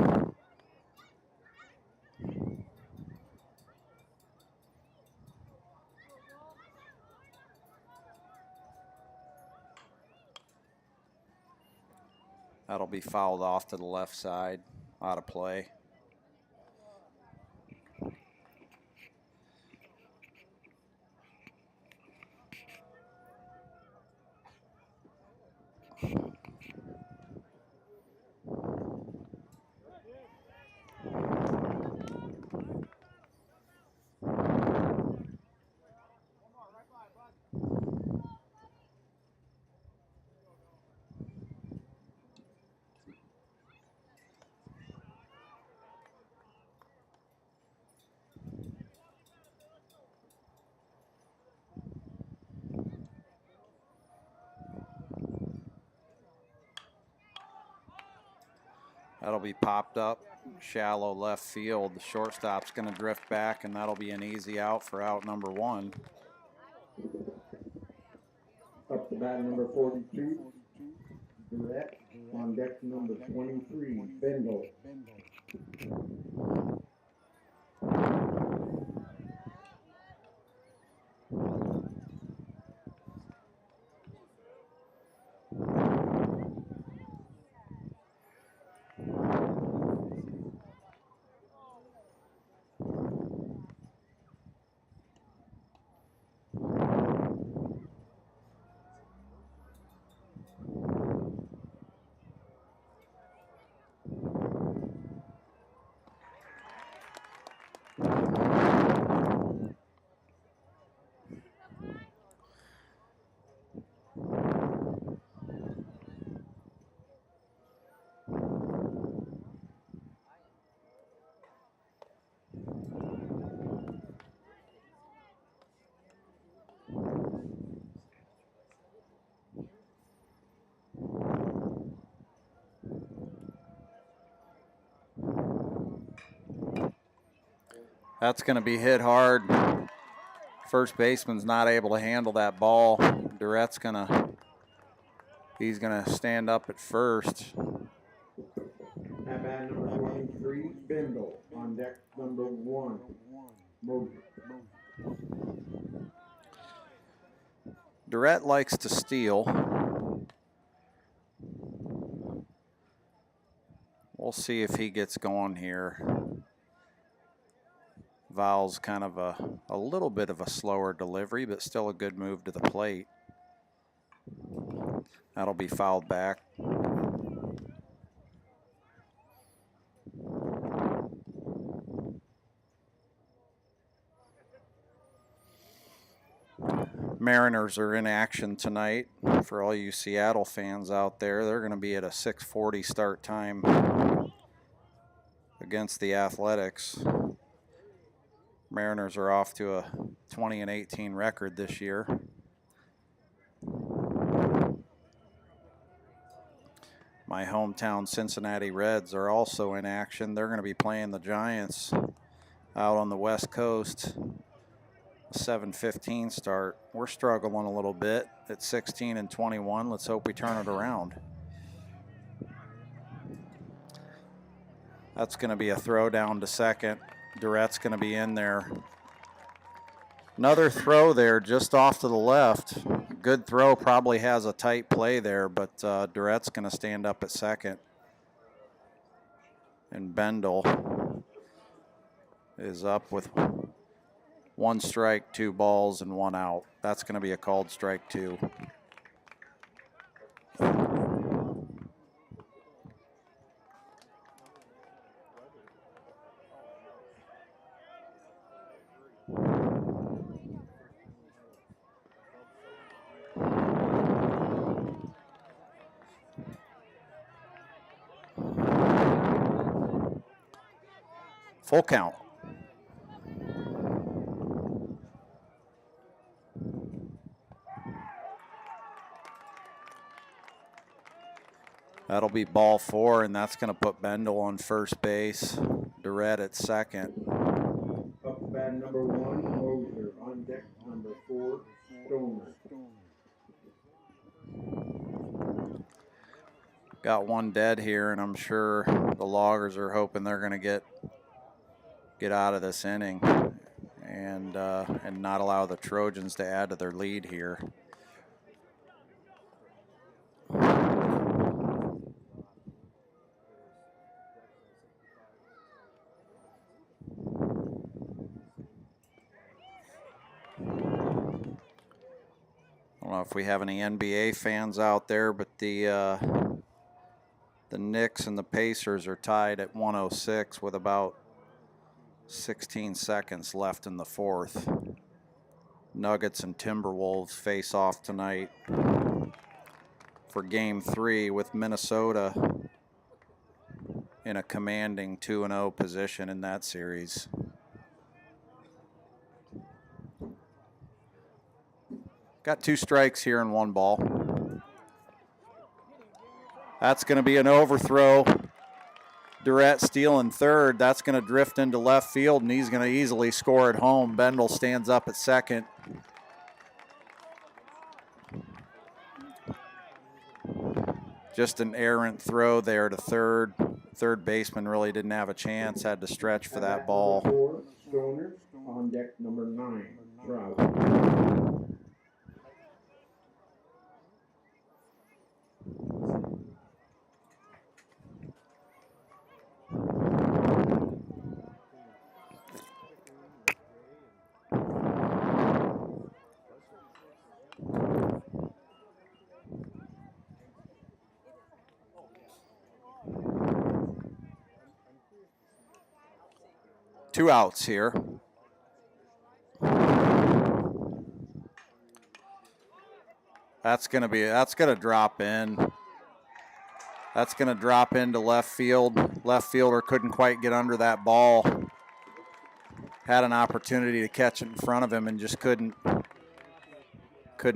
That'll be fouled off to the left side, out of play. That'll be popped up, shallow left field. The shortstop's going to drift back, and that'll be an easy out for out number 1. Up to bat number 42, Durrett. On deck number 23, Bendel. That's going to be hit hard. First baseman's not able to handle that ball. Durette's he's gonna stand up at first. At bat number 23, Bindle. On deck number 1, Moser. Durette likes to steal. We'll see if he gets going here. Val's kind of a little bit of a slower delivery, but still a good move to the plate. That'll be fouled back. Mariners are in action tonight. For all you Seattle fans out there, they're going to be at a 6:40 start time against the Athletics. Mariners are off to a 20-18 record this year. My hometown Cincinnati Reds are also in action. They're going to be playing the Giants out on the West Coast. 7:15 start. We're struggling a little bit at 16-21. Let's hope we turn it around. That's going to be a throw down to second. Durette's going to be in there. Another throw there just off to the left. Good throw, probably has a tight play there, but Durette's going to stand up at second. And Bendel is up with 1 strike, 2 balls, and 1 out. That's going to be a called strike 2. Full count. That'll be ball 4, and that's going to put Bendel on first base. Durette at second. Up to bat number 1, Moser. On deck number 4, Stoner. Got 1 dead here, and I'm sure the Loggers are hoping they're going to get out of this inning and not allow the Trojans to add to their lead here. I don't know if we have any NBA fans out there, but the Knicks and the Pacers are tied at 106 with about 16 seconds left in the 4th. Nuggets and Timberwolves face off tonight for Game 3 with Minnesota in a commanding 2-0 position in that series. Got 2 strikes here and 1 ball. That's going to be an overthrow. Durette stealing third. That's going to drift into left field, and he's going to easily score at home. Bendel stands up at second. Just an errant throw there to third. Third baseman really didn't have a chance, had to stretch for that ball. 4, Stoner. On deck number 9, Trout. Two outs here. That's going to drop in. That's going to drop into left field. Left fielder couldn't quite get under that ball. Had an opportunity to catch it in front of him and just couldn't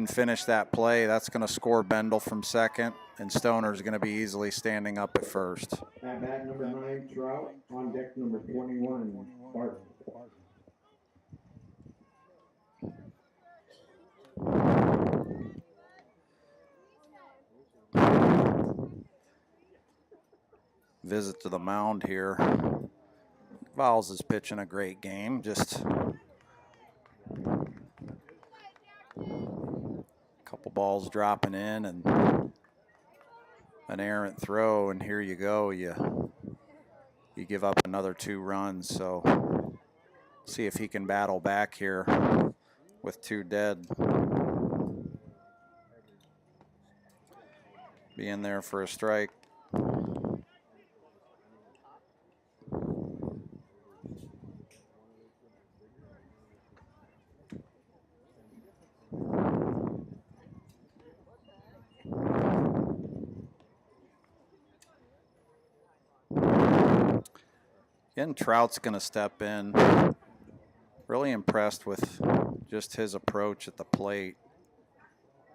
finish that play. That's going to score Bendel from second, and Stoner's going to be easily standing up at first. At bat number 9, Trout. On deck number 21, Barton. Visit to the mound here. Vowles is pitching a great game. Just a couple balls dropping in and an errant throw, and here you go. You give up another 2 runs. So see if he can battle back here with 2 dead. Be in there for a strike. Again, Trout's going to step in. Really impressed with just his approach at the plate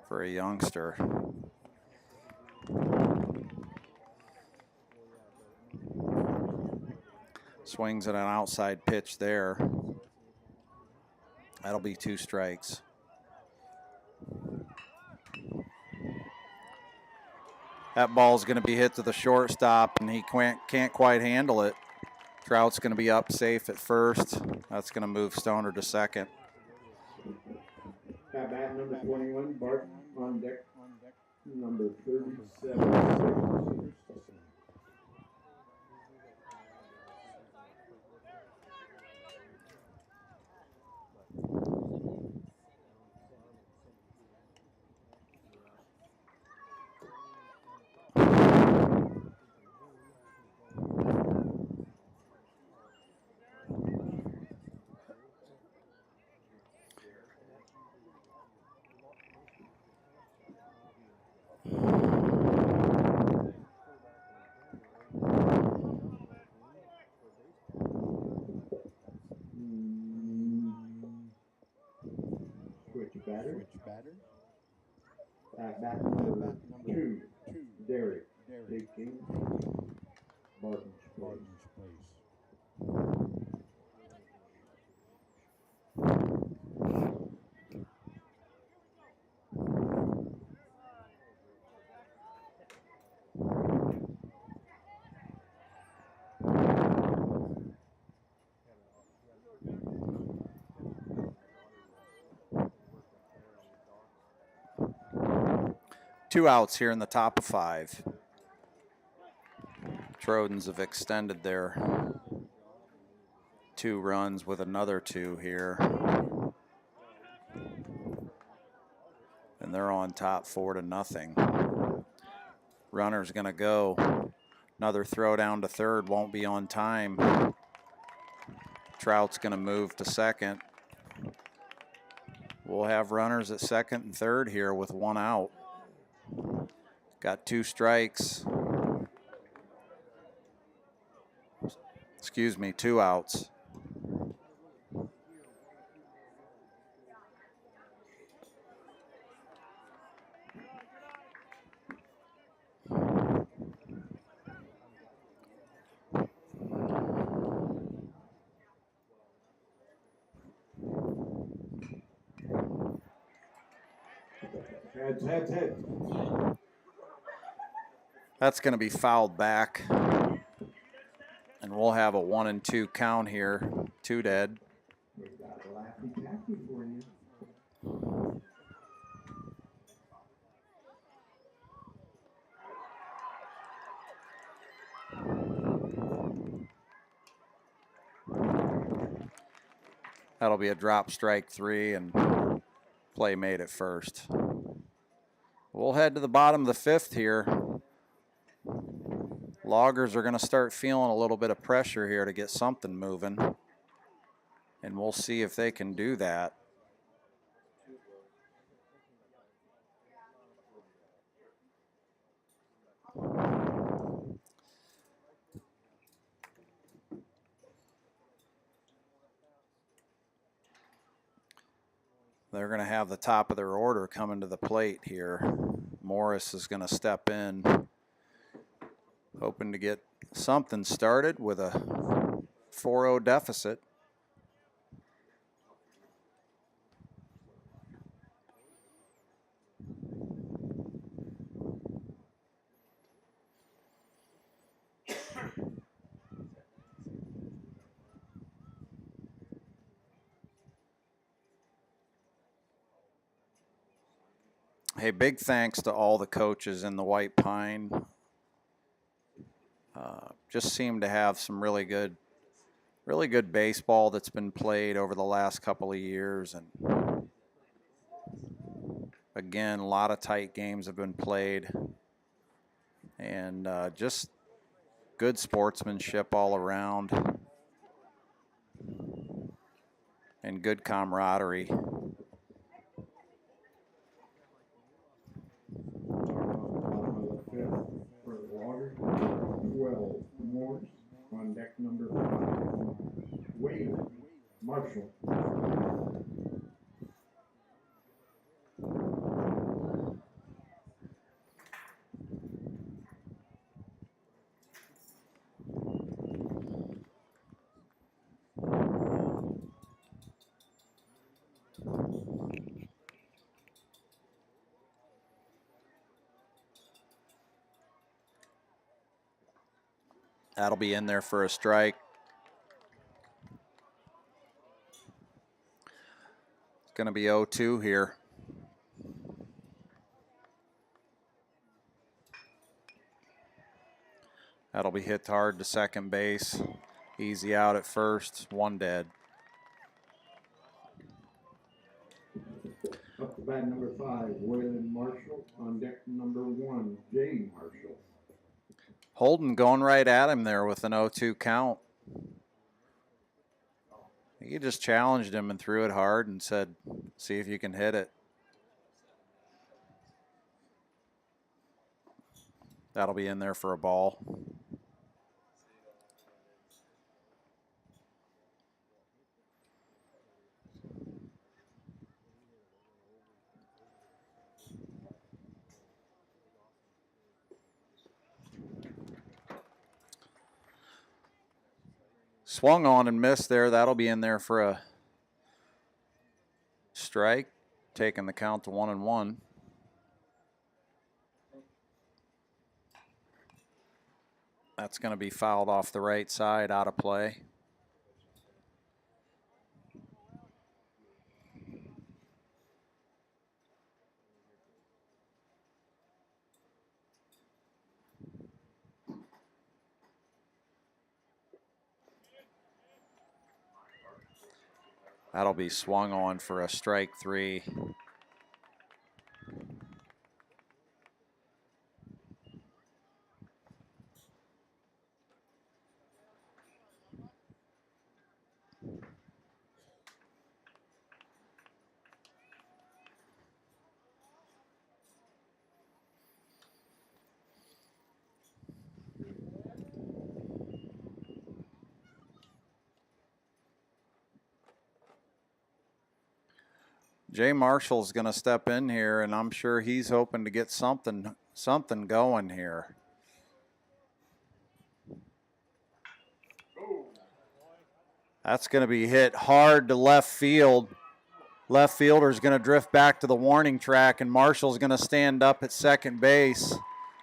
for a youngster. Swings at an outside pitch there. That'll be 2 strikes. That ball's going to be hit to the shortstop, and he can't quite handle it. Trout's going to be up safe at first. That's going to move Stoner to second. At bat number 21, Barton on deck number 37. Batter. At bat number 2, Derek. Taking Barton's place. 2 outs here in the top of 5. Trojans have extended their 2 runs with another 2 here. And they're on top 4-0. Runner's going to go. Another throw down to third, won't be on time. Trout's going to move to second. We'll have runners at second and third here with 1 out. Got 2 strikes. Excuse me, 2 outs. Heads. That's going to be fouled back. And we'll have a 1-2 count here. 2 dead. We got a laffy taffy for you. That'll be a drop strike 3 and play made at first. We'll head to the bottom of the 5th here. Loggers are going to start feeling a little bit of pressure here to get something moving. And we'll see if they can do that. They're going to have the top of their order coming to the plate here. Morris is going to step in, hoping to get something started with a 4-0 deficit. Hey, big thanks to all the coaches in the Whitepine. Just seem to have some really good baseball that's been played over the last couple of years. And again, a lot of tight games have been played. And just good sportsmanship all around. And good camaraderie. For the Loggers, 12, Morse on deck number 5. Wade, Marshall. That'll be in there for a strike. It's going to be 0-2 here. That'll be hit hard to second base. Easy out at first, 1 dead. Up to bat number 5, Waylon Marshall on deck number 1, Jay Marshall. Holden going right at him there with an 0-2 count. He just challenged him and threw it hard and said, see if you can hit it. That'll be in there for a ball. Swung on and missed there. That'll be in there for a strike, taking the count to 1-1. That's going to be fouled off the right side, out of play. That'll be swung on for a strike 3. Jay Marshall's going to step in here, and I'm sure he's hoping to get something going here. That's going to be hit hard to left field. Left fielder's going to drift back to the warning track, and Marshall's going to stand up at second base.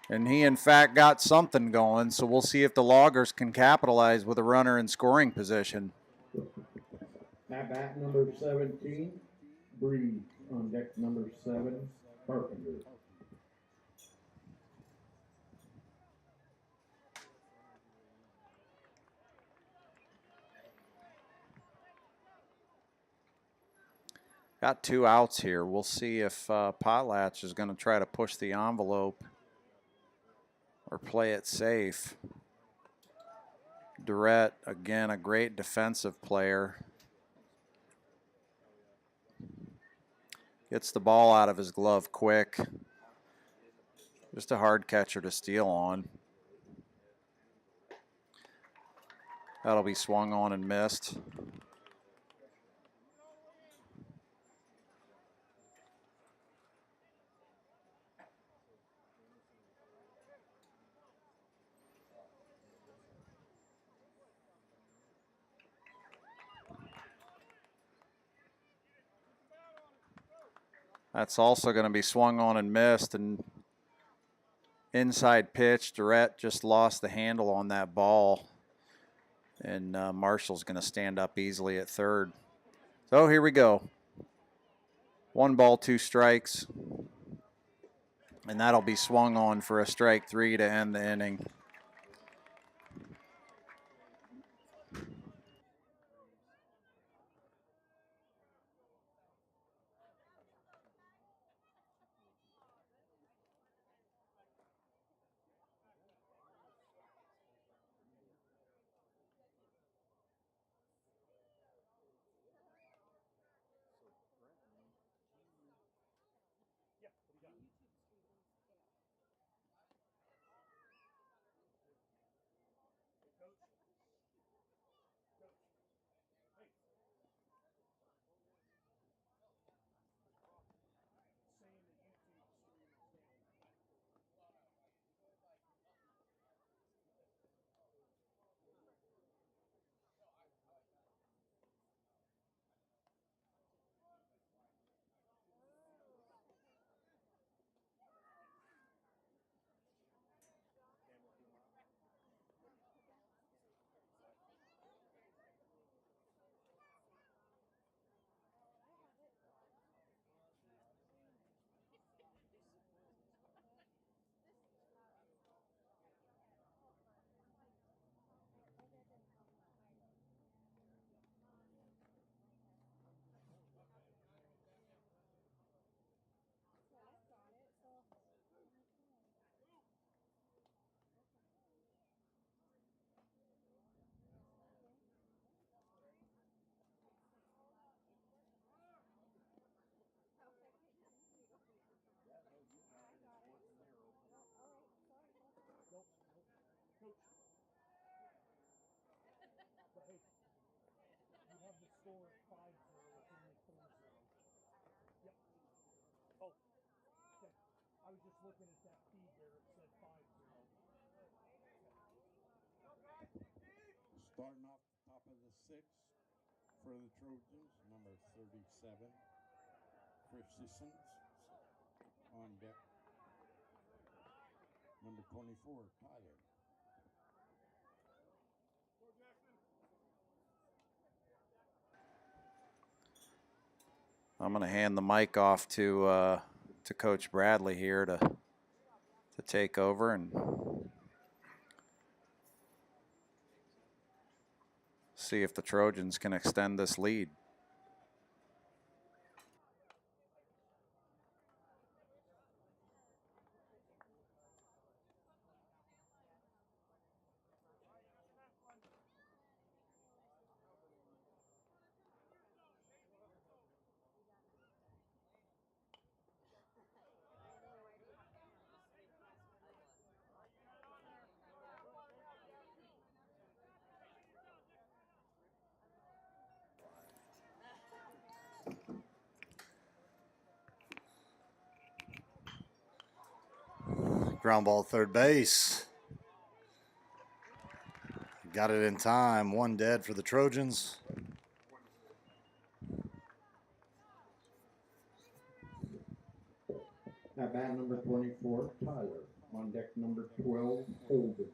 And he, in fact, got something going, so we'll see if the Loggers can capitalize with a runner in scoring position. At bat number 17, Breeze on deck number 7, Carpenter. Got 2 outs here. We'll see if Potlatch is going to try to push the envelope or play it safe. Durrett, again, a great defensive player. Gets the ball out of his glove quick. Just a hard catcher to steal on. That'll be swung on and missed. That's also going to be swung on and missed, and inside pitch, Durrett just lost the handle on that ball, and Marshall's going to stand up easily at third. So here we go. 1 ball, 2 strikes. And that'll be swung on for a strike 3 to end the inning. Starting off the top of the sixth for the Trojans, number 37, Christensen on deck. Number 24, Tyler. I'm going to hand the mic off to Coach Bradley here to take over and see if the Trojans can extend this lead. Ground ball third base. Got it in time. One dead for the Trojans. At bat number 24, Tyler. On deck number 12, Holden.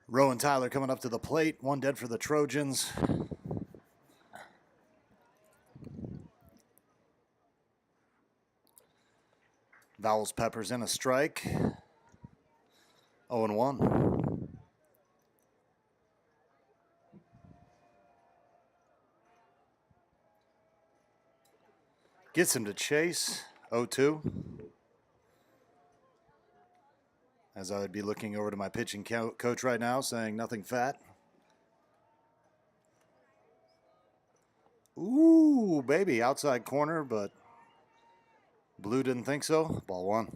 Rowan Tyler coming up to the plate. One dead for the Trojans. Vowels Peppers in a strike. 0-1. Gets him to chase. 0-2. As I would be looking over to my pitching coach right now saying nothing fat. Ooh, baby, outside corner, but Blue didn't think so. Ball 1.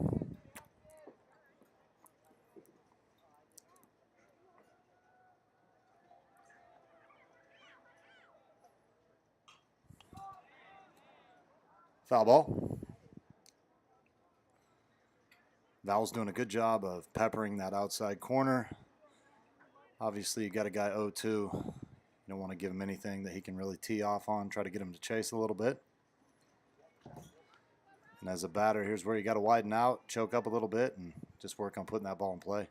Foul ball. Val's doing a good job of peppering that outside corner. Obviously, you got a guy 0-2. You don't want to give him anything that he can really tee off on. Try to get him to chase a little bit. And as a batter, here's where you got to widen out, choke up a little bit, and just work on putting that ball in play.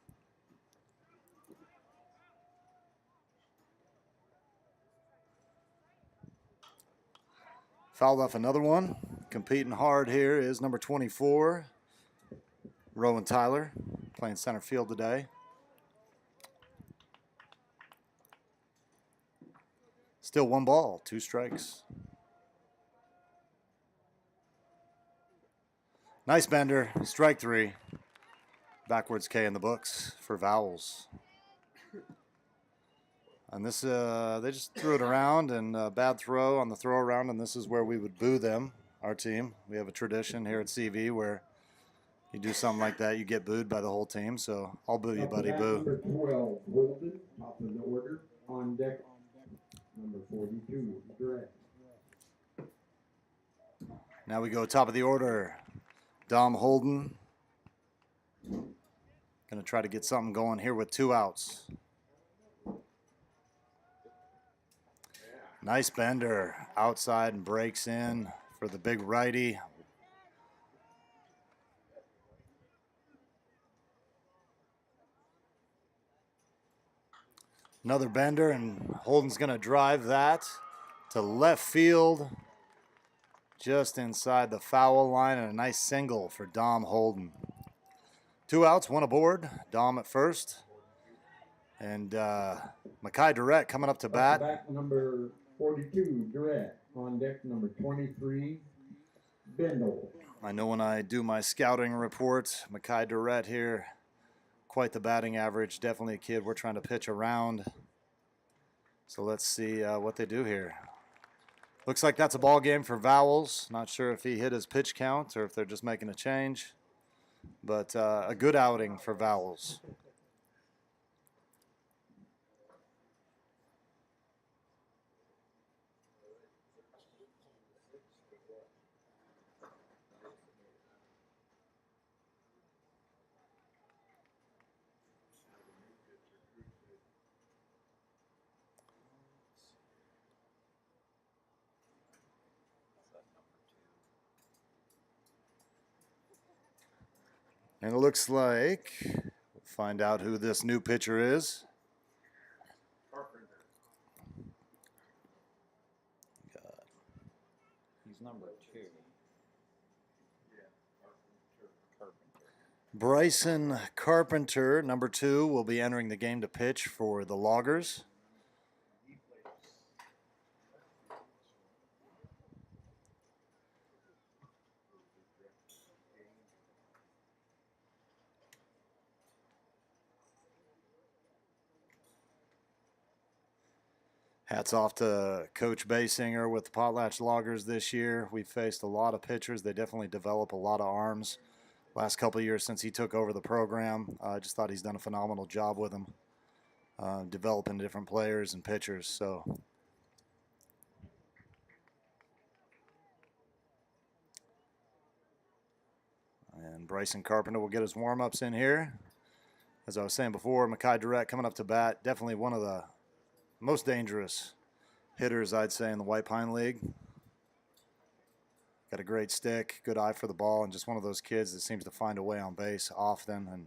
Fouled off another one. Competing hard here is number 24, Rowan Tyler playing center field today. Still 1 ball, 2 strikes. Nice bender, strike 3. Backwards K in the books for Vowels. And this, they just threw it around, and bad throw on the throw around, and this is where we would boo them, our team. We have a tradition here at CV where you do something like that, you get booed by the whole team. So I'll boo you, buddy. Boo. Number 12, Holden, top of the order. On deck, number 42, Dredd. Now we go top of the order. Dom Holden. Going to try to get something going here with 2 outs. Nice bender outside and breaks in for the big righty. Another bender, and Holden's going to drive that to left field, just inside the foul line, and a nice single for Dom Holden. 2 outs, 1 aboard. Dom at first. And Makai Durrett coming up to bat. Back number 42, Durrett. On deck, number 23, Bendel. I know when I do my scouting report, Makai Durrett here, quite the batting average. Definitely a kid we're trying to pitch around. So let's see what they do here. Looks like that's a ball game for Vowels. Not sure if he hit his pitch count or if they're just making a change. But a good outing for Vowels. And it looks like we'll find out who this new pitcher is. He's number 2. Bryson Carpenter, number 2, will be entering the game to pitch for the Loggers. Hats off to Coach Basinger with the Potlatch Loggers this year. We've faced a lot of pitchers. They definitely develop a lot of arms. Last couple of years since he took over the program, I just thought he's done a phenomenal job with them, developing different players and pitchers. So, and Bryson Carpenter will get his warm-ups in here. As I was saying before, Makai Durrett coming up to bat, definitely one of the most dangerous hitters, I'd say, in the Whitepine League. Got a great stick, good eye for the ball, and just one of those kids that seems to find a way on base often. And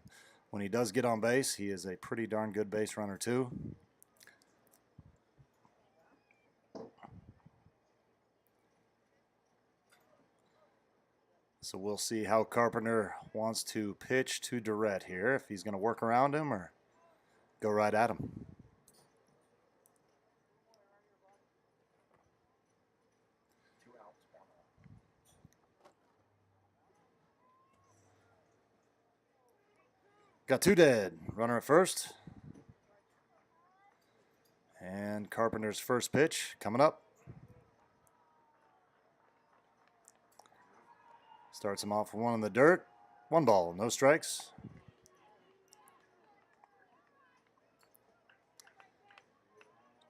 when he does get on base, he is a pretty darn good base runner too. So we'll see how Carpenter wants to pitch to Durrett here, if he's going to work around him or go right at him. Got 2 dead. Runner at first. And Carpenter's first pitch coming up. Starts him off with 1 in the dirt. 1 ball, no strikes.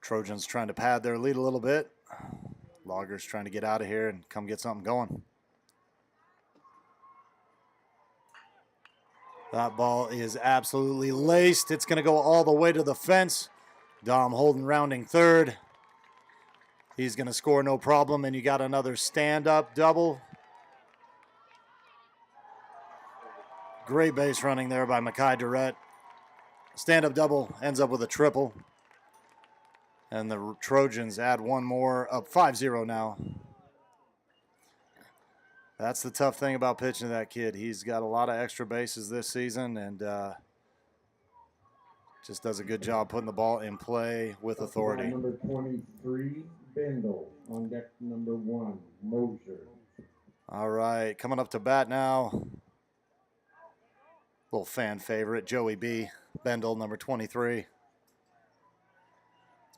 Trojans trying to pad their lead a little bit. Loggers trying to get out of here and come get something going. That ball is absolutely laced. It's going to go all the way to the fence. Dom Holden rounding third. He's going to score no problem, and you got another stand-up double. Great base running there by Makai Durrett. Stand-up double ends up with a triple. And the Trojans add 1 more, up 5-0 now. That's the tough thing about pitching to that kid. He's got a lot of extra bases this season and just does a good job putting the ball in play with authority. Number 23, Bendel. On deck number 1, Moser. All right, coming up to bat now. Little fan favorite, Joey B. Bendel, number 23. It's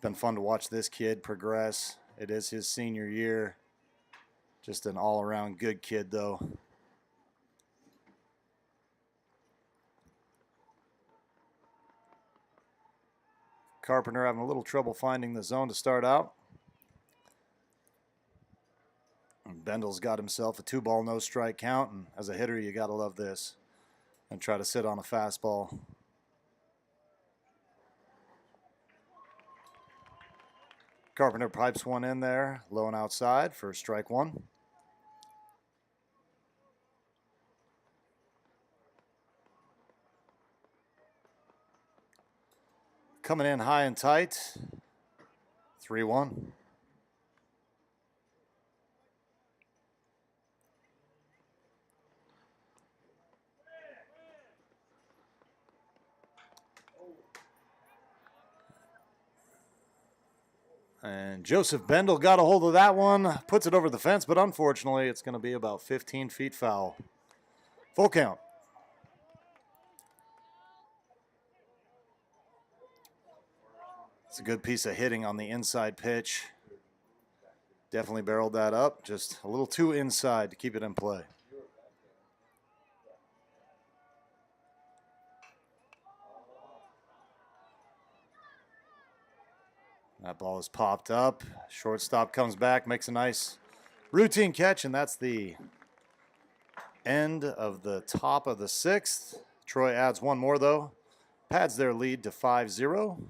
been fun to watch this kid progress. It is his senior year. Just an all-around good kid, though. Carpenter having a little trouble finding the zone to start out. And Bendel's got himself a 2-ball, no strike count, and as a hitter, you got to love this. And try to sit on a fastball. Carpenter pipes one in there, low and outside for strike 1. Coming in high and tight, 3-1. And Joseph Bendel got a hold of that one, puts it over the fence, but unfortunately it's going to be about 15 feet foul. Full count. It's a good piece of hitting on the inside pitch. Definitely barreled that up, just a little too inside to keep it in play. That ball is popped up. Shortstop comes back, makes a nice routine catch, and that's the end of the top of the 6th. Troy adds one more, though. Pads their lead to 5-0.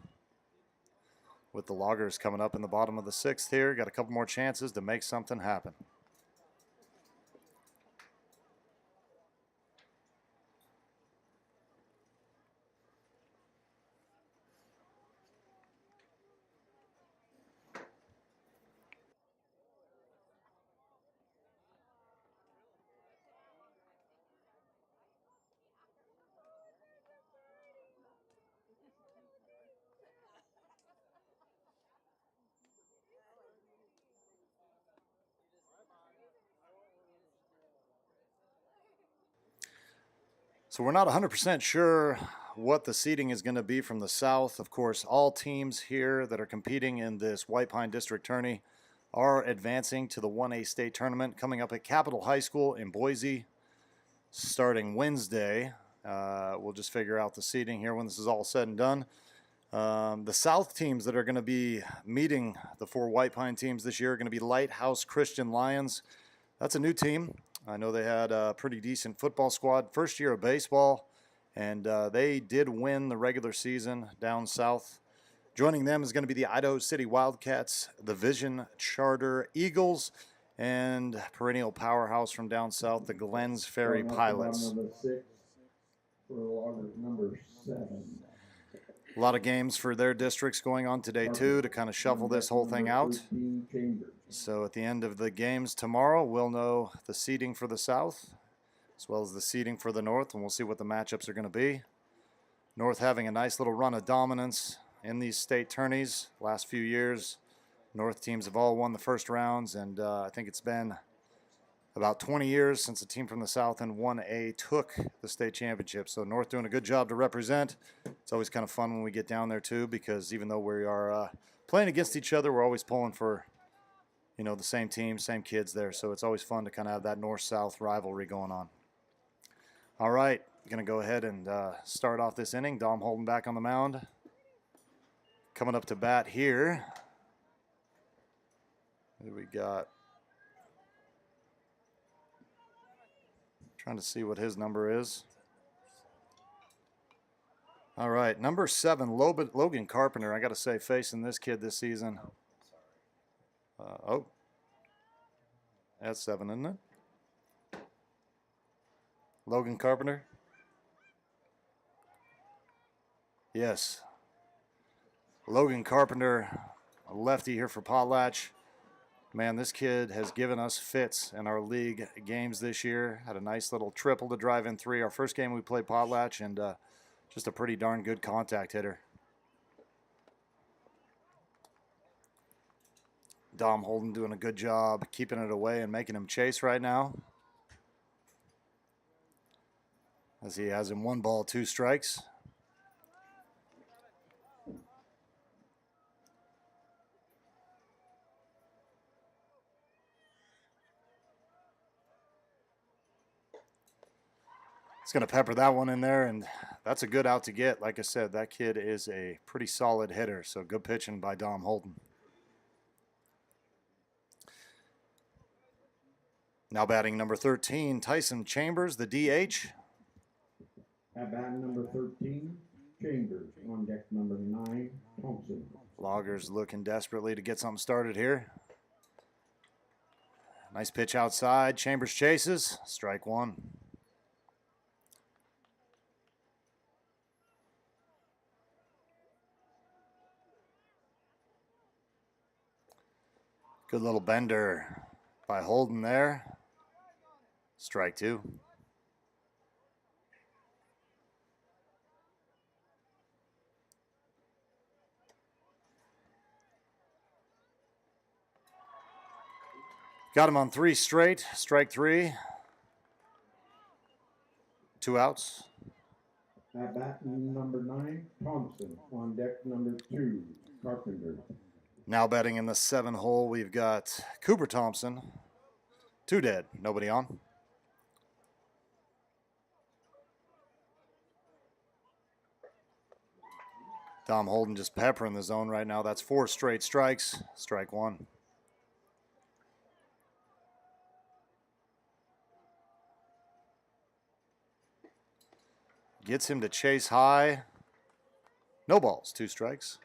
With the Loggers coming up in the bottom of the 6th here. Got a couple more chances to make something happen. So we're not 100% sure what the seeding is going to be from the south. Of course, all teams here that are competing in this Whitepine District Tourney are advancing to the 1A state tournament coming up at Capitol High School in Boise starting Wednesday. We'll just figure out the seeding here when this is all said and done. The south teams that are going to be meeting the 4 Whitepine teams this year are going to be Lighthouse Christian Lions. That's a new team. I know they had a pretty decent football squad, first year of baseball, and they did win the regular season down south. Joining them is going to be the Idaho City Wildcats, the Vision Charter Eagles, and perennial powerhouse from down south, the Glens Ferry Pilots. Number 7. A lot of games for their districts going on today, too, to kind of shuffle this whole thing out. So at the end of the games tomorrow, we'll know the seeding for the South, as well as the seeding for the North, and we'll see what the matchups are going to be. North having a nice little run of dominance in these state tourneys last few years. North teams have all won the first rounds, and I think it's been about 20 years since a team from the South in 1A took the state championship. So North doing a good job to represent. It's always kind of fun when we get down there too, because even though we are playing against each other, we're always pulling for, you know, the same team, same kids there. So it's always fun to kind of have that north-south rivalry going on. All right, going to go ahead and start off this inning. Dom Holden back on the mound. Coming up to bat here. Who we got? Trying to see what his number is. All right, number 7, Logan Carpenter. I got to say, facing this kid this season. Oh, that's 7, isn't it? Logan Carpenter. Yes. Logan Carpenter, a lefty here for Potlatch. Man, this kid has given us fits in our league games this year. Had a nice little triple to drive in 3. Our first game we played Potlatch, and just a pretty darn good contact hitter. Dom Holden doing a good job keeping it away and making him chase right now, as he has him 1 ball, 2 strikes. He's going to pepper that one in there, and that's a good out to get. Like I said, that kid is a pretty solid hitter, so good pitching by Dom Holden. Now batting number 13, Tyson Chambers, the DH. At bat number 13, Chambers. On deck number 9, Thompson. Loggers looking desperately to get something started here. Nice pitch outside. Chambers chases. Strike 1. Good little bender by Holden there. Strike 2. Got him on 3 straight. Strike 3. 2 outs. At bat number 9, Thompson. On deck number 2, Carpenter. Now batting in the 7 hole, we've got Cooper Thompson. 2 dead. Nobody on. Dom Holden just peppering the zone right now. That's 4 straight strikes. Strike 1. Gets him to chase high. No balls. 2 strikes.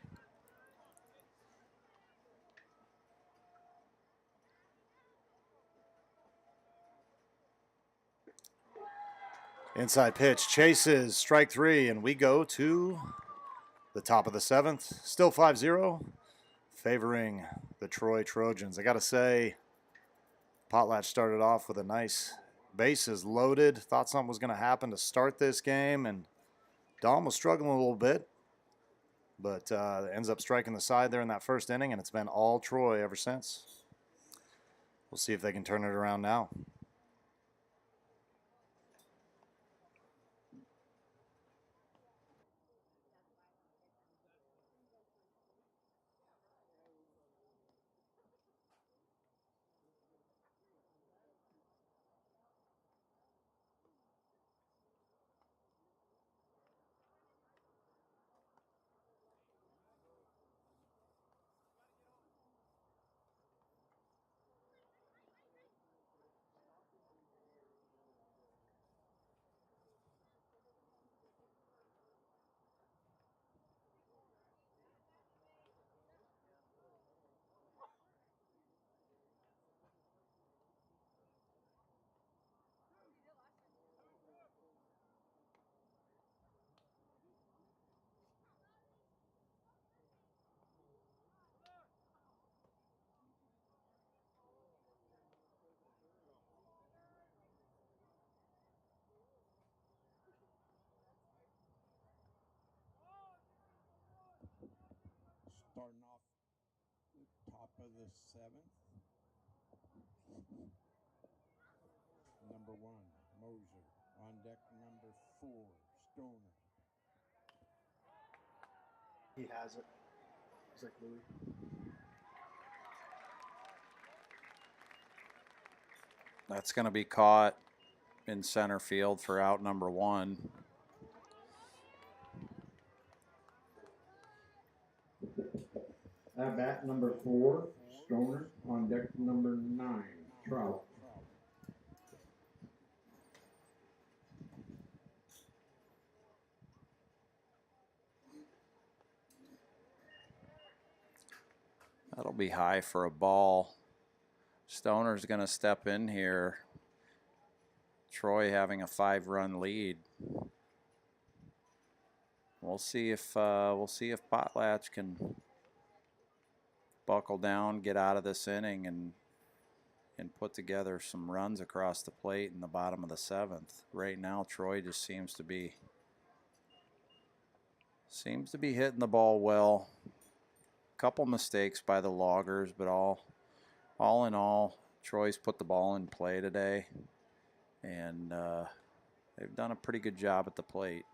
Inside pitch. Chases. Strike 3. And we go to the top of the 7th. Still 5-0. Favoring the Troy Trojans. I got to say, Potlatch started off with a nice bases loaded. Thought something was going to happen to start this game, and Dom was struggling a little bit, but ends up striking the side there in that first inning, and it's been all Troy ever since. We'll see if they can turn it around now. Starting off the top of the 7th. Number 1, Moser. On deck number 4, Stoner. He has it. He's like Louis. That's going to be caught in center field for out number 1. At bat number 4, Stoner. On deck number 9, Trout. That'll be high for a ball. Stoner's going to step in here. Troy having a 5-run lead. We'll see if Potlatch can buckle down, get out of this inning, and put together some runs across the plate in the bottom of the 7th. Right now, Troy just seems to be hitting the ball well. Couple mistakes by the Loggers, but all in all, Troy's put the ball in play today, and they've done a pretty good job at the plate.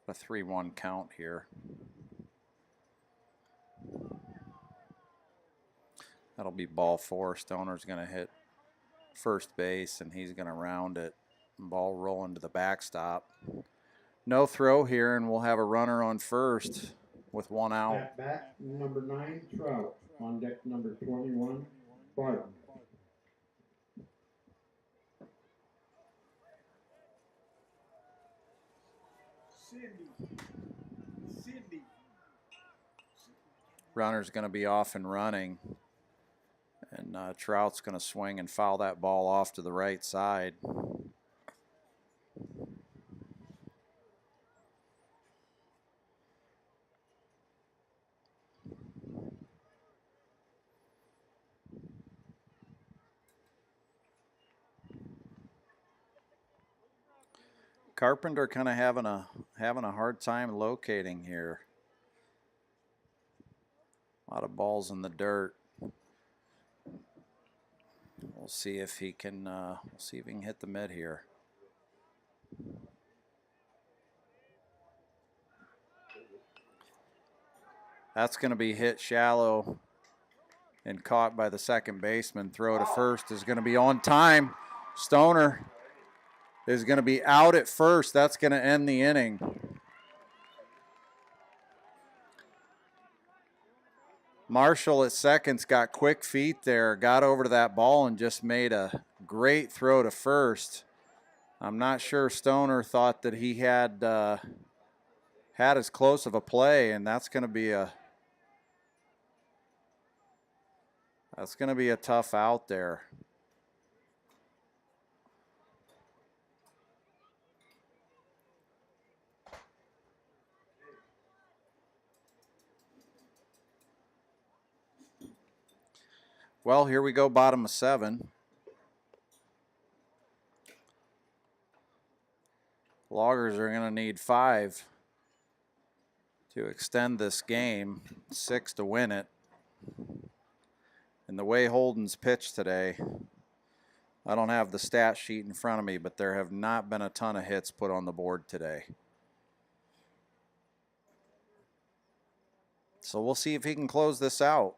A 3-1 count here. That'll be ball 4. Stoner's going to hit first base, and he's going to round it. Ball rolling to the backstop. No throw here, and we'll have a runner on first with 1 out. At bat, number 9, Trout. On deck, number 21, Barton. Runner's going to be off and running, and Trout's going to swing and foul that ball off to the right side. Carpenter kind of having a hard time locating here. A lot of balls in the dirt. We'll see if he can hit the mid here. That's going to be hit shallow and caught by the second baseman. Throw to first is going to be on time. Stoner is going to be out at first. That's going to end the inning. Marshall at second's got quick feet there, got over to that ball and just made a great throw to first. I'm not sure Stoner thought that he had as close of a play, and that's going to be a tough out there. Well, here we go, bottom of 7. Loggers are going to need 5 to extend this game, 6 to win it. And the way Holden's pitched today, I don't have the stat sheet in front of me, but there have not been a ton of hits put on the board today. So we'll see if he can close this out.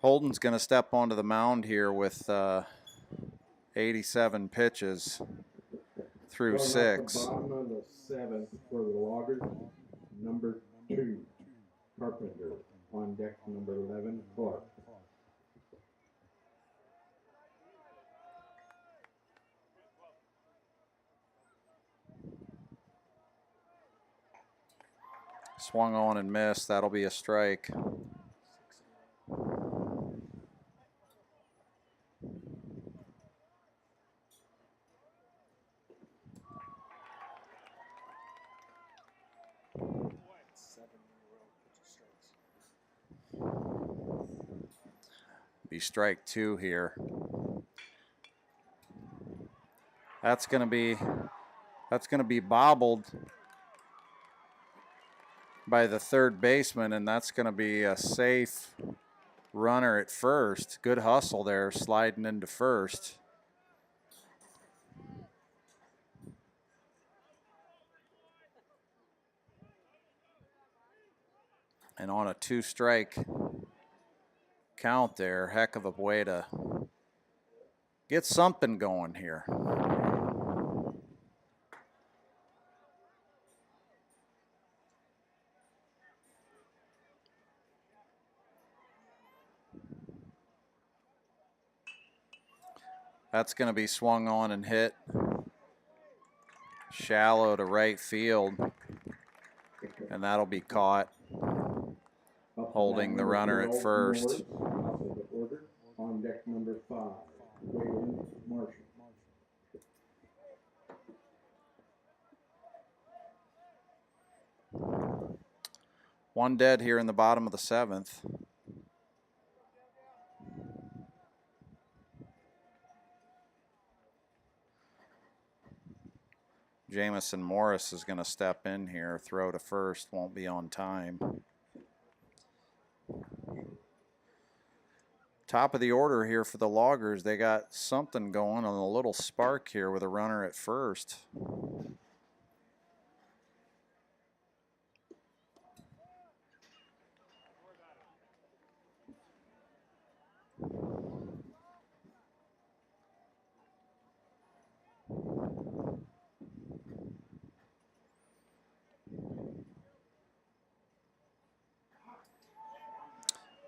Holden's going to step onto the mound here with 87 pitches through 6. Bottom of the 7th for the Loggers, number 2, Carpenter. On deck, number 11, Clark. Swung on and missed. That'll be a strike. Be strike 2 here. That's going to be bobbled by the third baseman, and that's going to be a safe runner at first. Good hustle there, sliding into first. And on a 2-strike count there, heck of a way to get something going here. That's going to be swung on and hit shallow to right field, and that'll be caught, holding the runner at first. Opposite order, on deck number 5, Waylon Marshall. One dead here in the bottom of the 7th. Jamison Morris is going to step in here, throw to first, won't be on time. Top of the order here for the Loggers. They got something going on, a little spark here with a runner at first.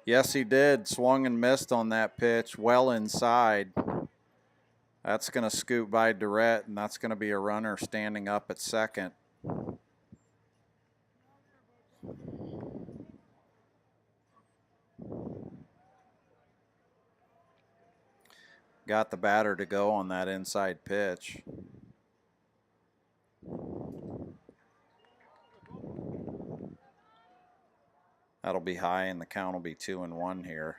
Yes, he did. Swung and missed on that pitch, well inside. That's going to scoot by Durrett, and that's going to be a runner standing up at second. Got the batter to go on that inside pitch. That'll be high, and the count will be 2-1 here.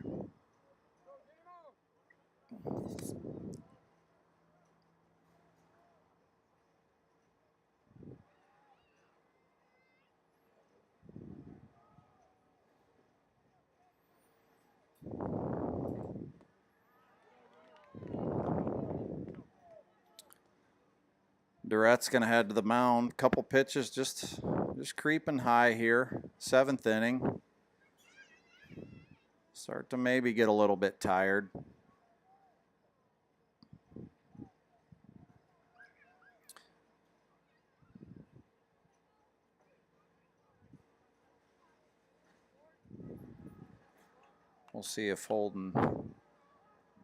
Durrett's going to head to the mound. Couple pitches just creeping high here. 7th inning. Start to maybe get a little bit tired. We'll see if Holden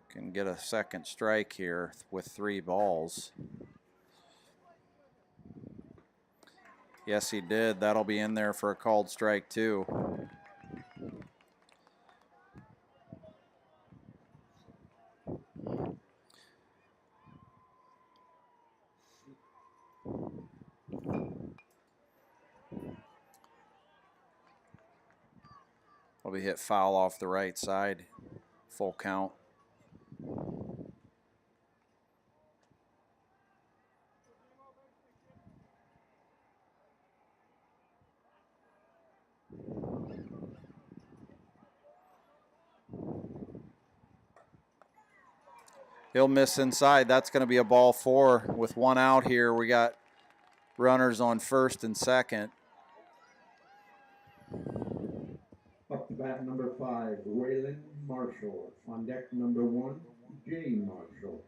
can get a second strike here with 3 balls. Yes, he did. That'll be in there for a called strike, too. Will be hit foul off the right side. Full count. He'll miss inside. That's going to be a ball 4 with 1 out here. We got runners on first and second. Up to bat number 5, Waylon Marshall. On deck number 1, Jane Marshall.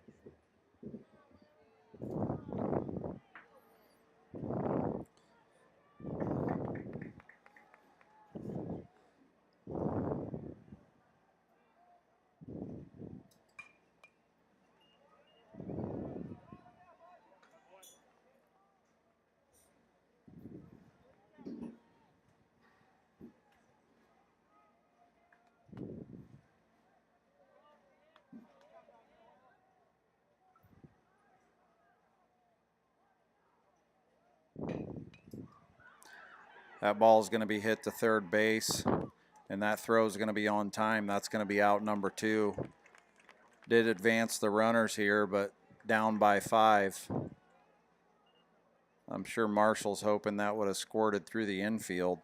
That ball is going to be hit to third base, and that throw is going to be on time. That's going to be out number 2. Did advance the runners here, but down by 5. I'm sure Marshall's hoping that would have squirted through the infield.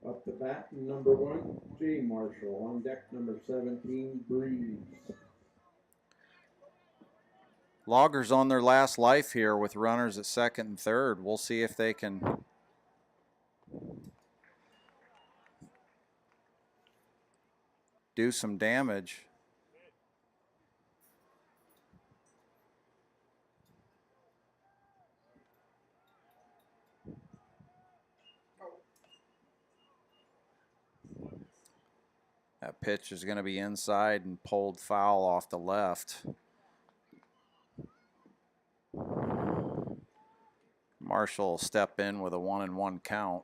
Up to bat number 1, Jane Marshall. On deck number 17, Breeze. Loggers on their last life here with runners at second and third. We'll see if they can do some damage. That pitch is going to be inside and pulled foul off the left. Marshall will step in with a 1-1 count.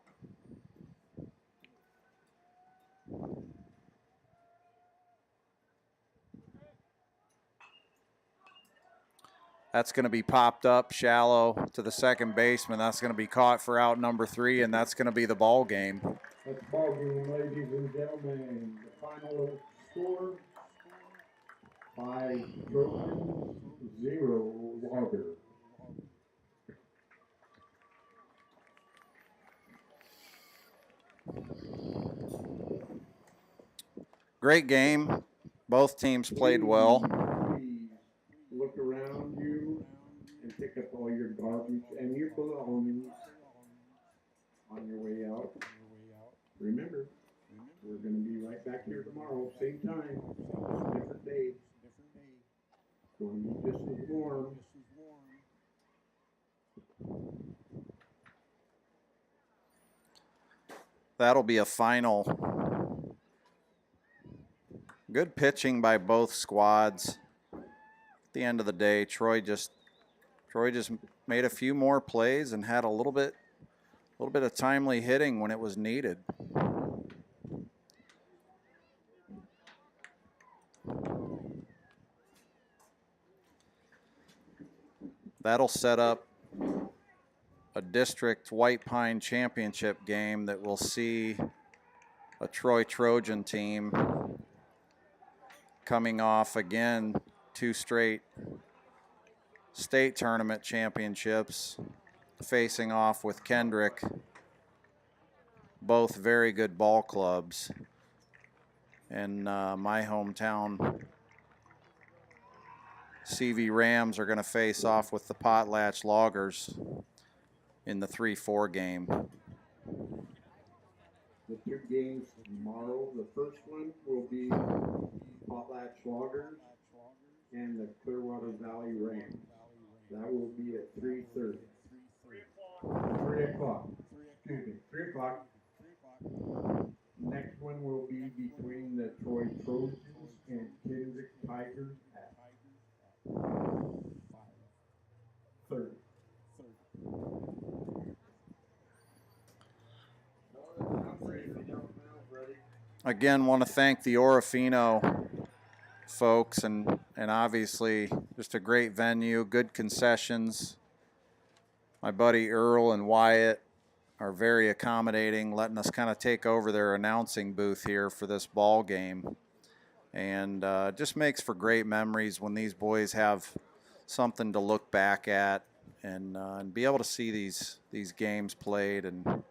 That's going to be popped up shallow to the second baseman. That's going to be caught for out number 3, and that's going to be the ball game. That's ball game, ladies and gentlemen. The final score: 5 Trojans, 0 Loggers. Great game. Both teams played well. Please look around you and pick up all your garbage and your belongings on your way out. Remember, we're going to be right back here tomorrow, same time, different day. It's going to be just as warm. That'll be a final. Good pitching by both squads. At the end of the day, Troy just made a few more plays and had a little bit of timely hitting when it was needed. That'll set up a district Whitepine championship game that will see a Troy Trojan team coming off again 2 straight state tournament championships, facing off with Kendrick, both very good ball clubs. And my hometown CV Rams are going to face off with the Potlatch Loggers in the 3-4 game. The 2 games tomorrow, the first one will be Potlatch Loggers and the Clearwater Valley Rams. That will be at 3:30. 3 o'clock. Excuse me, 3 o'clock. Next one will be between the Troy Trojans and Kendrick Tigers at 5:30. Again, want to thank the Orofino folks and obviously just a great venue, good concessions. My buddy Earl and Wyatt are very accommodating, letting us kind of take over their announcing booth here for this ball game. And just makes for great memories when these boys have something to look back at and be able to see these games played and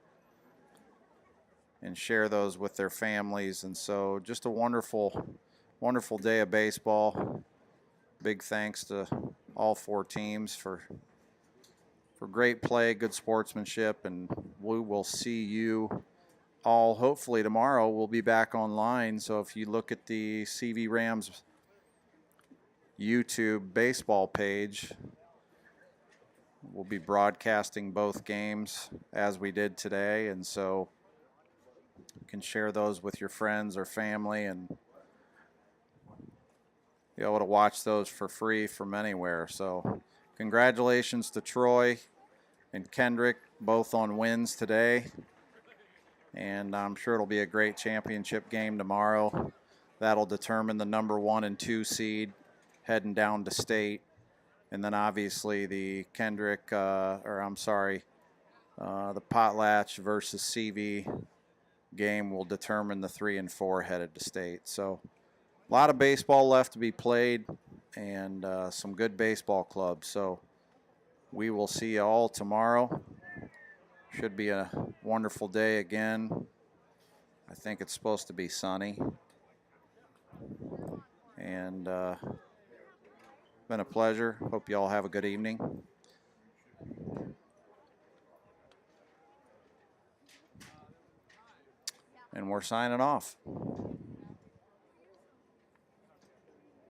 share those with their families. And so just a wonderful day of baseball. Big thanks to all 4 teams for great play, good sportsmanship, and we will see you all hopefully tomorrow. We'll be back online, so if you look at the CV Rams YouTube baseball page, we'll be broadcasting both games as we did today, and so you can share those with your friends or family and be able to watch those for free from anywhere. So congratulations to Troy and Kendrick, both on wins today. And I'm sure it'll be a great championship game tomorrow. That'll determine the number 1 and 2 seed heading down to state. And then obviously the Kendrick, the Potlatch versus CV game will determine the 3 and 4 headed to state. So a lot of baseball left to be played and some good baseball clubs. So we will see you all tomorrow. Should be a wonderful day again. I think it's supposed to be sunny. And been a pleasure. Hope you all have a good evening. And we're signing off.